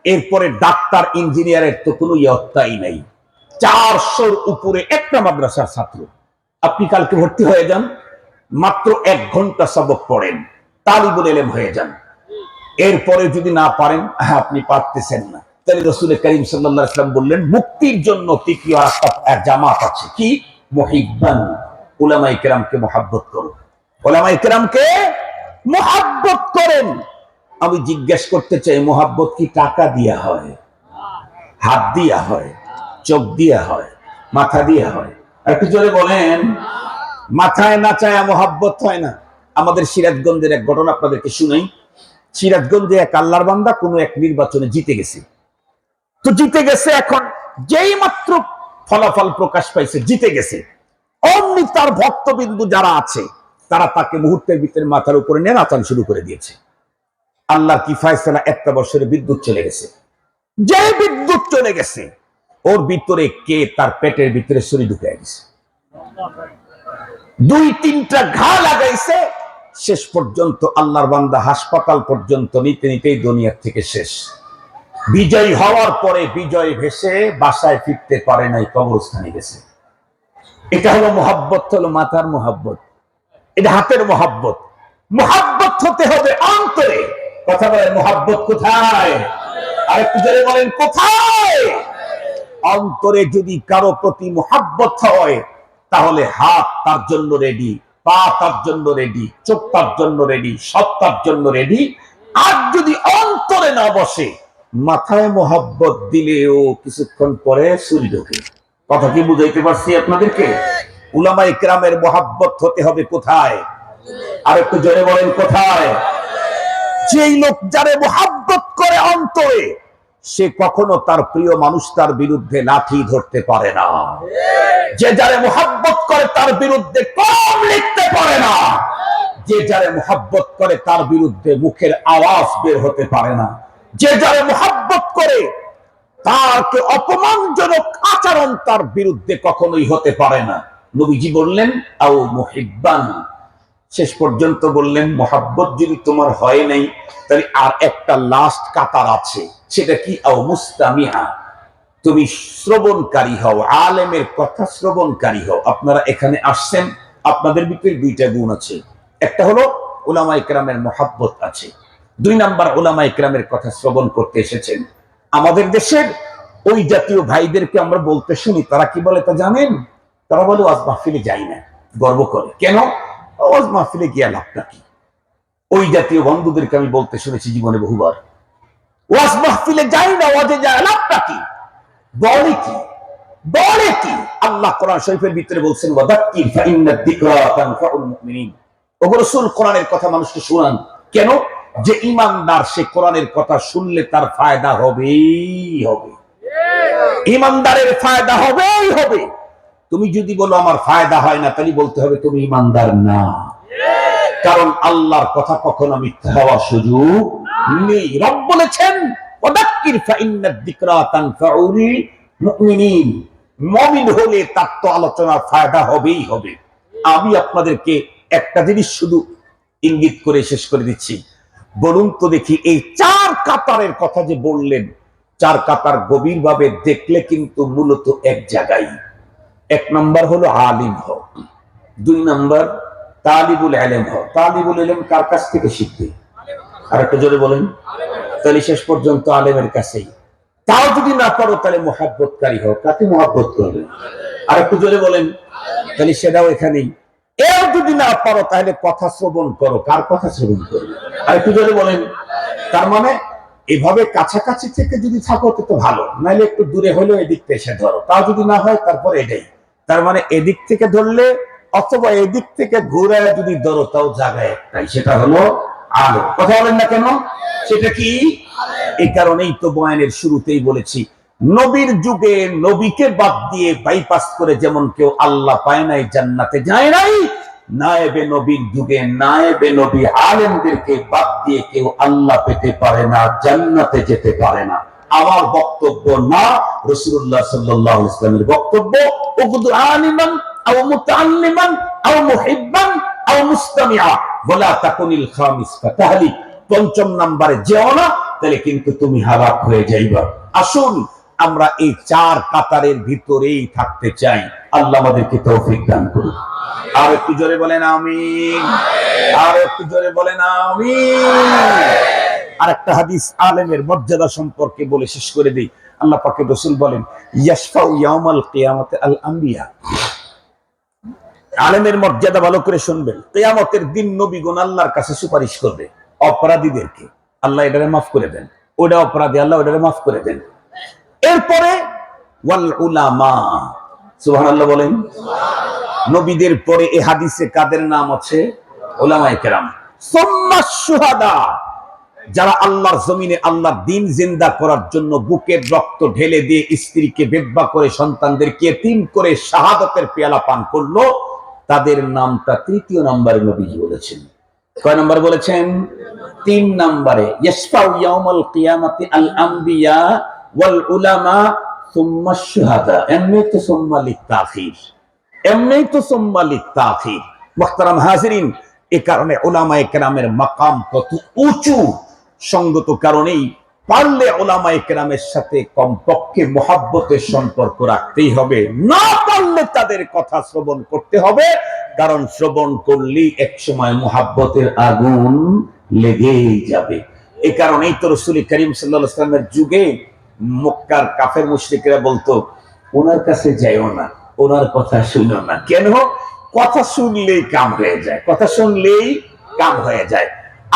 এরপরে ডাক্তার ইঞ্জিনিয়ারের তো কোনো ইয়ত্তাই নাই। 400-র উপরে একটা মাদ্রাসার ছাত্র। আপনি কালকে ভর্তি হয়ে যান, মাত্র 1 ঘন্টা সবক পড়েন, তালিবুল ইলম হয়ে যান। এরপরে যদি না পারেন, আপনি পারতেছেন না, তাহলে রাসূল করিম সাল্লাল্লাহু আলাইহি ওয়াসাল্লাম বললেন মুক্তির জন্য তৃতীয় একটা জামাত আছে, কি? মুহিব্বান, উলামায়ে কেরামকে মুহাব্বত করো, উলামায়ে কেরামকে মুহাব্বত করেন। আমি জিজ্ঞেস করতে চাই, মুহাব্বত কি টাকা দিয়া হয়, হাত দিয়া হয়, চোখ দিয়া হয়, মাথা দিয়া হয়? একটু জোরে বলেন। মাথায় না চায় মুহাব্বত হয় না। আমাদের সিরাজগঞ্জের এক ঘটনা আপনাদেরকে শুনাই। সিরাজগঞ্জে এক আল্লাহর বান্দা কোন এক নির্বাচনে জিতে গেছে। তো জিতে গেছে, এখন যেই মাত্র ফলাফল প্রকাশ পাইছে, জিতে গেছে, অমনি তার ভক্তবিন্দু যারা আছে তারা তাকে মুহূর্তের ভিতরে মাথার উপরে নিয়ে নাচান শুরু করে দিয়েছে। আল্লাহর কি ফয়সালা, একটা বছরে বিদ্যুৎ চলে গেছে। যে বিদ্যুৎ চলে গেছে, ওর ভিতরে কে তার পেটের ভিতরে ছুরি ঢুকে গেছে, 2-3টা ঘা লাগাইছে। শেষ পর্যন্ত আল্লাহর বান্দা হাসপাতাল পর্যন্ত নিতে নিতেই দুনিয়ার থেকে শেষ। বিজয়ী হওয়ার পরে বিজয় ভেসে বাসায় ফিরতে পারে নাই, কবরস্থানে গেছে। এটা হলো মুহাব্বত, হলো মাথার মুহাব্বত, এটা হাতের মুহাব্বত। মুহাব্বত হতে হবে অন্তরে। কথা বলেন, মুহাব্বত কোথায়? আরেকটু জোরে বলেন, কোথায়? অন্তরে যদি কারো প্রতি মুহাব্বত হয়, তাহলে হাত তার জন্য রেডি, পা তার জন্য রেডি, চোখ তার জন্য রেডি, সব তার জন্য রেডি। আর যদি অন্তরে না বসে, মাথায় মুহাব্বত দিলেও কিছুক্ষণ পরে ছুরি ঢোকে। কথা কি বুঝাইতে পারছি আপনাদেরকে? উলামায়ে কেরামের মুহাব্বত হতে হবে কোথায়? আর একটু জোরে বলেন, কোথায়? যেই লোক যারে মুহাব্বত করে অন্তরে, সে কখনো তার প্রিয় মানুষটার বিরুদ্ধে লাঠি ধরতে পারে না। যে যারে মুহাব্বত করে তার বিরুদ্ধে কলম লিখতে পারে না। যে যারে মুহাব্বত করে তার বিরুদ্ধে মুখের আওয়াজ বের হতে পারে না। যে যারে মুহাব্বত করে তারকে অপমানজনক আচরণ তার বিরুদ্ধে কখনোই হতে পারে না। নবীজি বললেন, আও মুহিব্বান, শেষ পর্যন্ত বললেন, মুহাব্বত যদি তোমার হয় নাই, তাহলে আর একটা লাস্ট কাতার আছে, সেটা কি? আও মুস্তামিআ, তুমি শ্রবণকারী হও, আলেমের কথা শ্রবণকারী হও। আপনারা এখানে আসছেন, আপনাদের ভিতরে 2টা গুণ আছে। একটা হলো উলামায়ে কেরামের মুহাব্বত আছে, 2 নাম্বার উলামায়ে কেরামের কথা শ্রবণ করতে এসেছেন। আমাদের দেশের ওই জাতীয় ভাইদেরকে আমরা বলতে শুনি, তারা কি বলে তা জানেন? তারা বলে ওয়াজ মাহফিলে যাই না, গর্ব করে। কেন? ওয়াজ মাহফিলে গিয়া লাভটা কি? ওই জাতীয় বন্ধুদেরকে আমি বলতে শুনেছি জীবনে বহুবার, ওয়াজ মাহফিলে যাই না, ওয়াজে যায় লাভটা কি? বলে কি? বলে কি? আল্লাহ কোরআন শরীফের ভিতরে বলছেন, ওয়াদাক্কির ফাইন্নাদ যিকরা তানফাউল মুমিনিন। ওগো রাসূল, কোরআনের কথা মানুষকে শোনান। কেন? যে ঈমানদার, সে কোরআনের কথা শুনলে তার ফায়দা হবেই হবে। ঈমানদারের ফায়দা হবেই হবে। তুমি যদি বলো আমার ফায়দা হয় না, তাহলে বলতে হবে তুমি ঈমানদার না। কারণ আল্লাহর কথা কখনো মিথ্যা হওয়ার সুযোগ নেই। রব বলেছেন, ওয়াদাক্কির ফাইন্নাদ যিকরা তানফাউল মুমিনিন। মুমিন হলে তার তো আলোচনার ফায়দা হবেই হবে। আমি আপনাদেরকে একটা জিনিস শুধু ইঙ্গিত করে শেষ করে দিচ্ছি। বলুন তো দেখি, এই 4 কাতারের কথা যে বললেন, 4 কাতার গভীরভাবে দেখলে কিন্তু মূলত এক জায়গায়। 1 নাম্বার হলো আলিম হও, 2 নাম্বার তালিবুল ইলম হও। তালিবুল ইলম কার কাছ থেকে শিখবে? আর একটু জোরে বলেন। তাহলে শেষ পর্যন্ত আলেমের কাছেই। তাও যদি না পারো, তাহলে মুহাব্বতকারী হও। কাকে মুহাব্বত করবে? আর একটু জোরে বলেন। তাহলে সেটাও এখানেই। এও যদি না পারো, তাহলে কথা শ্রবণ করো। কার কথা শ্রবণ করবে? আর একটু জোরে বলেন। তার মানে এভাবে কাছাকাছি থেকে যদি থাকো তো ভালো, নাইলে একটু দূরে হলেও এদিক থেকে এসে ধরো। তাও যদি না হয়, তারপর এটাই। তার মানে এদিক থেকে ধরলে অথবা এদিক থেকে ঘুরে যদি ধরো, তাও জায়গায় একটাই, সেটা হলো আলো। কথা বলেন না কেন? সেটা কি? এই কারণেই তো বয়ানের শুরুতেই বলেছি, নবীর যুগে নবীকে বাদ দিয়ে বাইপাস করে যেমন কেউ আল্লাহ পায় নাই, জান্নাতে যায় নাই, নায়েবে নবীর যুগে নায়েবে নবী আলেমদেরকে বাদ দিয়ে কেউ আল্লাহ পেতে পারে না, জান্নাতে যেতে পারে না। আমার বক্তব্য না, রাসূলুল্লাহ সাল্লাল্লাহু আলাইহি ওয়াসাল্লামের বক্তব্য। উগদু আলিমান আও মুতাআল্লিমান আও মুহিব্বান আও মুস্তামিআ ওয়ালা তাকুনিল খামিস ফাতাহলি। 5 নম্বরে যেও না, তাহলে কিন্তু তুমি হালাক হয়ে যাইবা। আসুন আমরা এই চার কাতারের ভিতরেই থাকতে চাই। আল্লাহ আমাদেরকে তৌফিক দান করুন। আর একটু জোরে বলেন আমিন। আর একটু জোরে বলেন আমিন। আর একটা হাদিস আলেমের মর্যাদা সম্পর্কে বলে শেষ করে দিই। আল্লাহ পাকের রাসূল বলেন, ইয়াশফাউ ইয়াউমাল কিয়ামাতি আল আম্বিয়া। আলেমের মর্যাদা ভালো করে শুনবেন। কিয়ামতের দিন নবীগণ আল্লাহর কাছে সুপারিশ করবে অপরাধীদেরকে। আল্লাহ এটারে মাফ করে দেন, ওটা অপরাধী, আল্লাহ ওটারে মাফ করে দেন। এরপরে ওয়াল উলামা, সুবহানাল্লাহ বলেন। নবীদের পরে এই হাদিসে কাদের নাম আছে? উলামায়ে কেরাম। সুম্মা শুহাদা, যারা আল্লাহর জমিনে আল্লাহর দ্বীন জিন্দা করার জন্য বুকের রক্ত ঢেলে দিয়ে স্ত্রীকে বিধবা করে সন্তানদেরকে এতিম করে শাহাদাতের পেয়ালা পান করলো, তাদের নামটা তৃতীয় নম্বরে নবীজি বলেছেন। কয় নম্বর বলেছেন? 3 নম্বরে। ইয়াশফাউ ইয়াউমাল কিয়ামাতি আল আম্বিয়া ওয়াল উলামা সুম্মা শুহাদা। এমনি তো সুম্মা লিতাখির, এমনি তো সুম্মা লিতাখির। মুহতারাম হাজিরিন, এ কারণে উলামায়ে কেরামের মাকাম কত উঁচু। সঙ্গত কারণেই পারলে উলামায়ে কেরামের সাথে কমপক্ষে মুহাব্বতের সম্পর্ক রাখতেই হবে, না পারলে তাদের কথা শ্রবণ করতে হবে। কারণ শ্রবণ করলেই একসময় মুহাব্বতের আগুন লেগেই যাবে। এ কারণেই তো রাসূল করিম সাল্লাল্লাহু আলাইহি ওয়াসাল্লামের যুগে মক্কার কাফের মুশরিকরা বলতো, ওনার কাছে যাইও না, ওনার কথা শুনো না। কেন? কথা শুনলেই কাম হয়ে যায়, কথা শুনলেই কাম হয়ে যায়।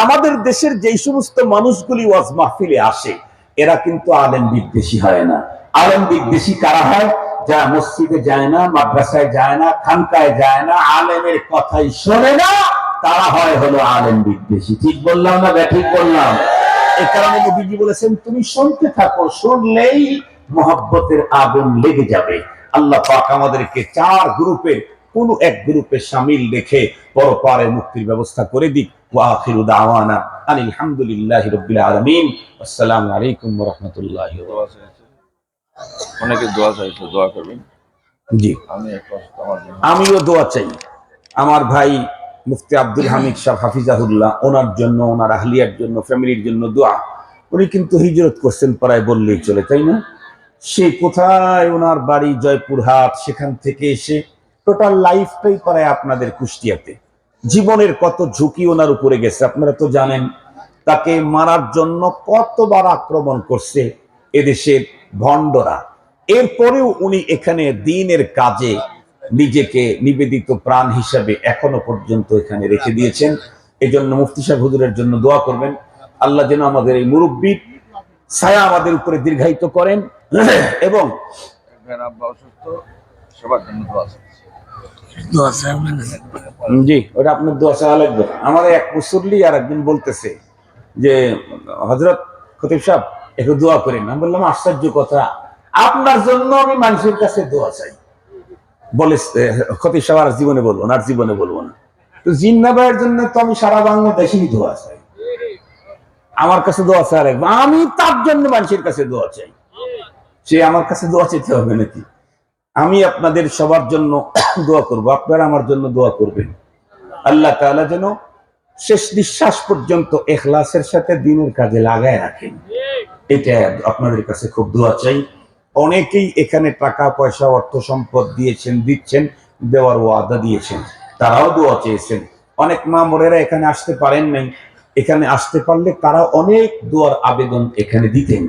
আমাদের দেশের যেই সমস্ত মানুষগুলি ওয়াজ মাহফিলে আসে, এরা কিন্তু আলেম বিদ্বেষী হয় না। আলেম বিদ্বেষী কারা হয়? যারা মসজিদে যায় না, মাদ্রাসায় যায় না, খানকায় যায় না, আলেমের কথাই শোনে না, তারা হয় হলো আলেম বিদ্বেষী। ঠিক বললাম না ঠিক বললাম? এই কারণে নবীজি বলেছেন, তুমি শুনতে থাকো, শুনলেই মুহাব্বতের আগুন লেগে যাবে। আল্লাহ পাক আমাদেরকে 4 গ্রুপের কোন এক গ্রুপে শামিল রেখে পরপারে মুক্তির ব্যবস্থা করে দিক। ওয়া আখিরু দাওয়ানা আনিল হামদুলিল্লাহি রাব্বিল আলামিন। আসসালামু আলাইকুম ওয়া রাহমাতুল্লাহি ওয়া বারাকাতুহু। অনেকে দোয়া চাইছে, দোয়া করবেন। জি, আমিও দোয়া চাই। আমার ভাই মুফতি আব্দুল হামিদ সাহেব হাফিজাহুল্লাহ, ওনার জন্য, ওনার আহলিয়ার জন্য, ফ্যামিলির জন্য দোয়া। উনি কিন্তু হিজরত করছেন প্রায় বললেই চলে, তাই না? সে কোথায়, ওনার বাড়ি জয়পুরহাট, সেখান থেকে এসে টোটাল লাইফটাই প্রায় আপনাদের কুষ্টিয়াতে। জীবনের কত ঝুঁকি ওনার উপরে গেছে আপনারা তো জানেন। তাকে মারার জন্য কতবার আক্রমণ করছে এদেশের ভণ্ডরা। এরপরেও উনি এখানে দ্বীনের কাজে নিজেকে নিবেদিত প্রাণ হিসাবে এখনো পর্যন্ত এখানে রেখে দিয়েছেন। এজন্য মুফতি সাহেব হুজুরের জন্য দোয়া করবেন। আল্লাহ যেন আমাদের এই মুরব্বির ছায়া আমাদের উপরে দীর্ঘায়িত করেন এবং আব্বা অসুস্থ, সবার জন্য দোয়া চাই। জি, ওটা আপনার দোয়া চাওয়া লাগবে। আমাদের এক মুসল্লি আর একদিন বলতেছে যে, হযরত খতিব সাহেব একটু দোয়া করেন। আমি বললাম, আশ্চর্য কথা, আপনার জন্য আমি মানুষের কাছে দোয়া চাই। বলে খতিব সাহেব আর জীবনে বলবো না, আর জীবনে বলবো না। তো জিন্না ভাইয়ের জন্য তো আমি সারা বাংলাদেশেই দোয়া চাই। আমার কাছে দোয়া চাওয়া লাগবে, আমি তার জন্য মানুষের কাছে দোয়া চাই। সে আমার কাছে দোয়া চাইতে হবে নাকি? আমি আপনাদের সবার জন্য দোয়া করব, আপনারা আমার জন্য দোয়া করবেন। আল্লাহ তাআলা যেন শেষ নিঃশ্বাস পর্যন্ত ইখলাসের সাথে দ্বীনের কাজে লাগায় রাখেন, এটা আপনাদের কাছে খুব দোয়া চাই। অনেকেই এখানে টাকা পয়সা অর্থ সম্পদ দিয়েছেন, দিচ্ছেন, দেওয়ার ওয়াদা দিয়েছেন, তারাও দোয়া চেয়েছেন। অনেক মা বোনেরা এখানে আসতে পারেন নাই, এখানে আসতে পারলে তারা অনেক দোয়ার আবেদন এখানে দিতেন।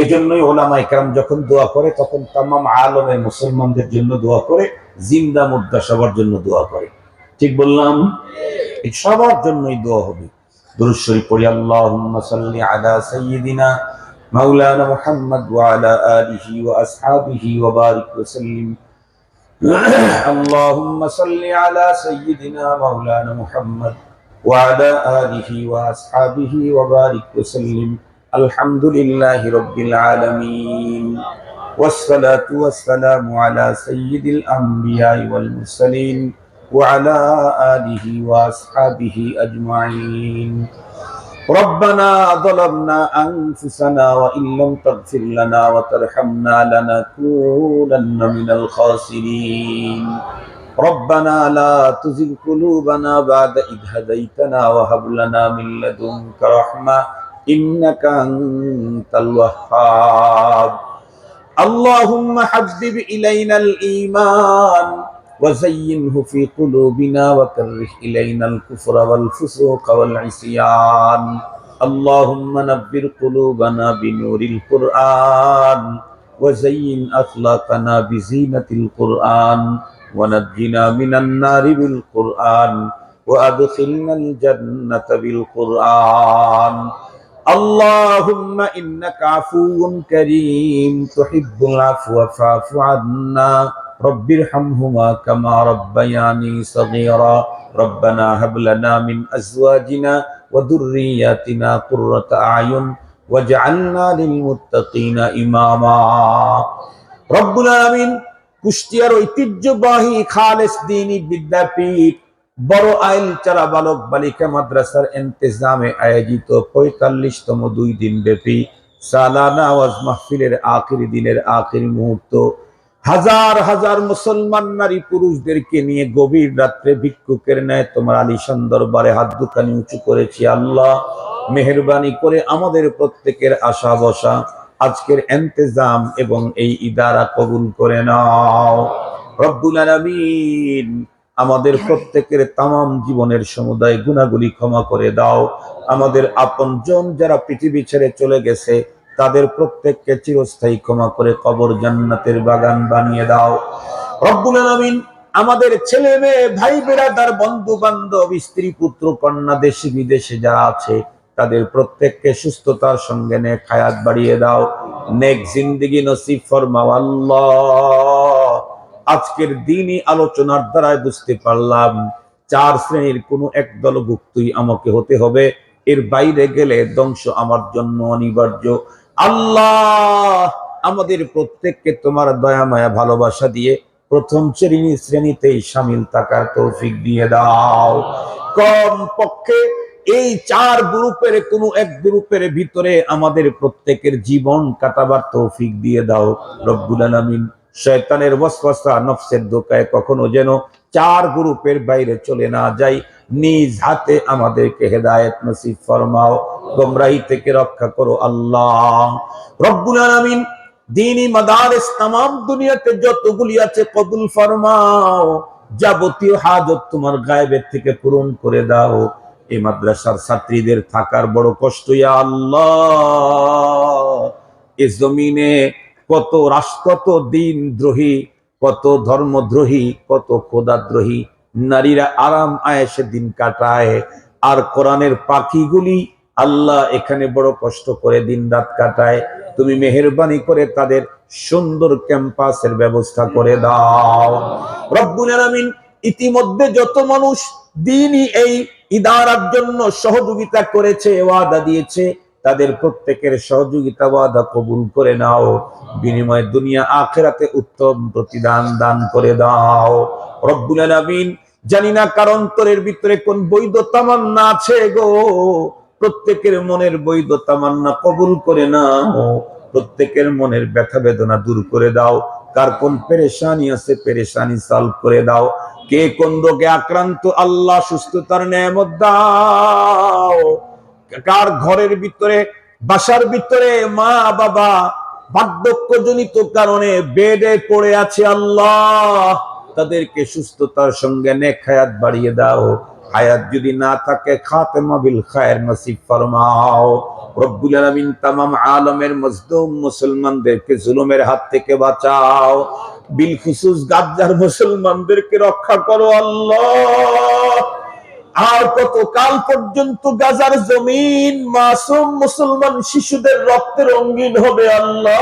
এজন্যই ওলামায়ে কেরাম যখন দোয়া করে তখন তামাম আলমের মুসলমানদের জন্য দোয়া করে, জিন্দা মুর্দা সবার জন্য দোয়া করে। ঠিক বললাম? এই সবার জন্যই দোয়া হবে। দুরূদ শরীফ পড়ি, আল্লাহুম্মা সাল্লি আলা সাইয়্যিদিনা মাওলানা মুহাম্মদ ওয়া আলা আলিহি ওয়া আসহাবিহি ওয়া বারিক ওয়া সাল্লিম। আল্লাহুম্মা সাল্লি আলা সাইয়্যিদিনা মাওলানা মুহাম্মদ ওয়া আলা আলিহি ওয়া আসহাবিহি ওয়া বারিক ওয়া সাল্লিম। আলহামদুলিল্লাহি রাব্বিল আলামিন। ওয়াসসালাতু ওয়াসসালামু আলা সাইয়্যিদিল আমবিয়া ওয়াল মুরসালিন وعلى آله وأصحابه أجمعين. ربنا ظلمنا أنفسنا وإن لم تغفر لنا وترحمنا لنكونن من الخاسرين. ربنا لا تزغ قلوبنا بعد إذ هديتنا وهب لنا من لدنك رحمة إنك أنت الوهاب اللهم حبب إلينا الإيمان وزينه في قلوبنا وكره إلينا الكفر والفسوق والعصيان اللهم نبر قلوبنا بنور القرآن وزين أخلاقنا بزينة القرآن ونجنا من النار بالقرآن وأدخلنا الجنة بالقرآن اللهم إنك عفو كريم تحب العفو فاعف عنا رب ارحمهما كما ربياني صغيرا ربنا هب لنا من أزواجنا وذرياتنا قرة أعين واجعلنا للمتقين إماما رب العالمين কুষ্টিয়ার ঐতিহ্যবাহী খালেস দ্বীনি বিদ্যাপীঠ বড় আইলচারা বালক বালিকা মাদ্রাসার ইন্তেজামে আয়োজিত ৪৫তম 2 দিন ব্যাপী সালানা ওয়াজ মাহফিলের আখির দিনের আখির মুহূর্ত হাজার হাজার মুসলমান নারী পুরুষদেরকে নিয়ে গভীর রাত্রে ভিক্ষুকের ন্যায় তোমার আলিশান দরবারে হাত দুখানি উঁচু করেছি আল্লাহ মেহেরবানি করে আমাদের প্রত্যেকের আশা বসা আজকের ইন্তেজাম এবং এই ইদারা কবুল করে নাও রব্বুল আলামিন আমাদের প্রত্যেকের তামাম জীবনের সমুদায় গুনাহগুলি ক্ষমা করে দাও আমাদের আপনজন যারা পৃথিবী ছেড়ে চলে গেছে তাদের প্রত্যেককে চিরস্থায়ী ক্ষমা করে কবর জান্নাতের বাগান বানিয়ে দাও রব্বুল আলামিন আমাদের ছেলে মেয়ে ভাই বেরাদার বন্ধু বান্ধব স্ত্রী পুত্র কন্যা দেশে বিদেশে যারা আছে তাদের প্রত্যেককে সুস্থতার সঙ্গে নেক হায়াত বাড়িয়ে দাও নেক জিন্দেগি নসিব ফরমাও আল্লাহ আজকের দিনই আলোচনার দ্বারা বুঝতে পারলাম 4 শ্রেণীর কোন এক দলভুক্তই আমাকে হতে হবে এর বাইরে গেলে ধ্বংস আমার জন্য অনিবার্য আল্লাহ আমাদের প্রত্যেককে তোমার দয়া মায়া ভালোবাসা দিয়ে প্রথম শ্রেণীতেই শামিল থাকার তৌফিক দিয়ে দাও কম পক্ষে এই 4 গ্রুপের কোন এক গ্রুপের ভিতরে আমাদের প্রত্যেকের জীবন কাটাবার তৌফিক দিয়ে দাও রব্বুল আলামিন শয়তানের ওয়াসওয়াসা নফসের ধোঁকায় কখনো যেন 4 গ্রুপের বাইরে চলে না যাই নিজ হাতে আমাদেরকে হেদায়েত নসিব ফরমাও গোমরাহি থেকে রক্ষা করো আল্লাহ রব্বুল আলামিন দ্বীনি মাদারিস तमाम দুনিয়াতে যতগুলি আছে কবুল ফরমাও যাবতীয় হাজত তোমার গায়েবের থেকে পূরণ করে দাও এই মাদ্রাসার ছাত্রীদের থাকার বড় কষ্ট ইয়া আল্লাহ এই জমিনে কত রাষ্ট্র কত দিন দ্রোহী কত ধর্মদ্রোহী কত খোদাদ্রোহী নারীরা আরাম আয়েশে দিন কাটায় আর কোরআনের পাখিগুলি আল্লাহ এখানে বড় কষ্ট করে দিন রাত কাটায় তুমি মেহেরবানি করে তাদের সুন্দর ক্যাম্পাসের ব্যবস্থা করে দাও রব্বুল আলামিন ইতিমধ্যে যত মানুষ দ্বীনি এই ইদারার জন্য সহযোগিতা করেছে ওয়াদা দিয়েছে তাদের প্রত্যেকের সহযোগিতা ওয়াদা কবুল করে নাও বিনিময়ে দুনিয়া আখিরাতে উত্তম প্রতিদান দান করে দাও রব্বুল আলামিন জানি না কার অন্তরের ভিতরে কোন বৈধ তামান্না আছে গো প্রত্যেকের মনের বৈধ তামান্না কবুল করে নাও প্রত্যেকের মনের ব্যথা বেদনা দূর করে দাও কার কোন পেরেশানি আছে পেরেশানি সলভ করে দাও কে কোন রোগে আক্রান্ত আল্লাহ সুস্থতার নেয়ামত দাও কার ঘরের ভিতরে বাসার ভিতরে মা বাবা বার্ধক্যজনিত কারণে বেডে পড়ে আছে আল্লাহ তাদেরকে সুস্থতার সঙ্গে নেক হায়াত বাড়িয়ে দাও হায়াত যদি না থাকে খাতেমা বিল খায়ের নসিব ফরমাও রব্বুল আলামিন तमाम আলমের মজলুম মুসলমানদেরকে জুলুমের হাত থেকে বাঁচাও বিল খুসুস গাদ্দার মুসলমানদেরকে রক্ষা করো আল্লাহ আর কত কাল পর্যন্ত গাজার জমিন মাসুম মুসলমান শিশুদের রক্তে রঙিন হবে আল্লাহ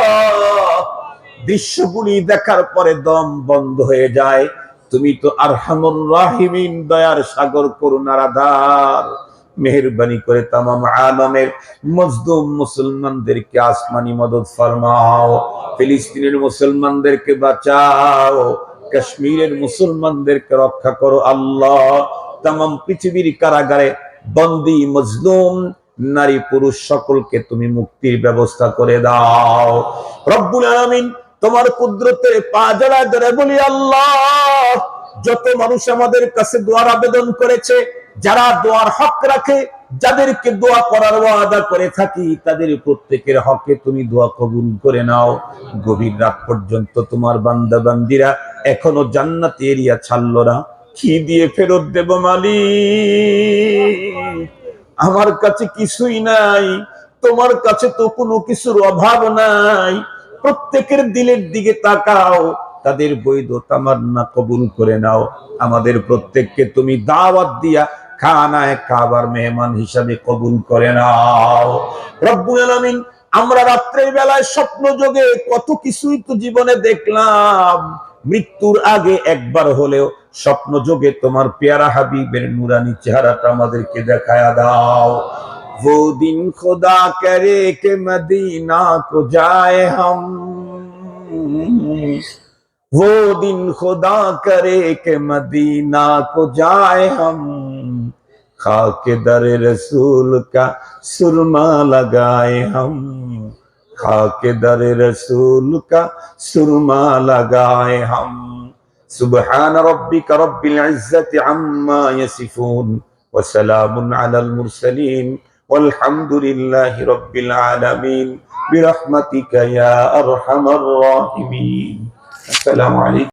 দৃশ্যগুলি দেখার পরে দম বন্ধ হয়ে যায় তুমি তো আরহামুর রাহিমিন দয়ার সাগর করুণার আধার মেহেরবানি করে तमाम আলমের মজলুম মুসলমানদেরকে আসমানি মদদ ফরমাও ফিলিস্তিনের মুসলমানদেরকে বাঁচাও কাশ্মীরের মুসলমানদেরকে রক্ষা করো আল্লাহ तमाम পৃথিবীর কারাগারে বন্দী মজলুম নারী পুরুষ সকলকে তুমি মুক্তির ব্যবস্থা করে দাও রব্বুল আলামিন তোমার কুদরতে পা জড়ায় ধরে বলি আল্লাহ যত মানুষ আমাদের কাছে দোয়ার আবেদন করেছে যারা দোয়ার হক রাখে যাদেরকে দোয়া করার ওয়াদা করে থাকি তাদের প্রত্যেকের হকে তুমি দোয়া কবুল করে নাও। গভীর রাত পর্যন্ত তোমার বান্দা বান্দিরা এখনো জান্নাতি এরিয়া ছাড়লো না, কি দিয়ে ফেরত দেব মালিক? আমার কাছে কিছুই নাই, তোমার কাছে তো কোনো কিছুর অভাব নাই। প্রত্যেকের দিলের দিকে তাকাও, তাদের বৈধ তামান্না কবুল করে নাও। আমাদের প্রত্যেককে তুমি দাওয়াত দিয়া খানায়ে কাবার মেহমান হিসাবে কবুল করে নাও রব্বুল আলামিন। আমরা রাত্রের বেলায় স্বপ্ন যোগে কত কিছুই তো জীবনে দেখলাম, মৃত্যুর আগে একবার হলেও স্বপ্ন যোগে তোমার পেয়ারা হাবিবের নুরানি চেহারাটা আমাদেরকে দেখায়া দাও। वो दिन खुदा करे के मदीना को जाए हम, वो दिन खुदा करे के मदीना को जाए हम, खाके दर रसूल का सुरमा लगाए हम, खाके दर रसूल का सुरमा लगाए हम। सुबहान रब्बिक रब्बिल इज्जति अम्मा यसिफून व सलामुन अलल मुरसलीन वल्हम्दुलिल्लाहि रब्बिल आलमीन बिरहमतिका या अरहमर राहिमीन। अस्सलामु अलैकुम।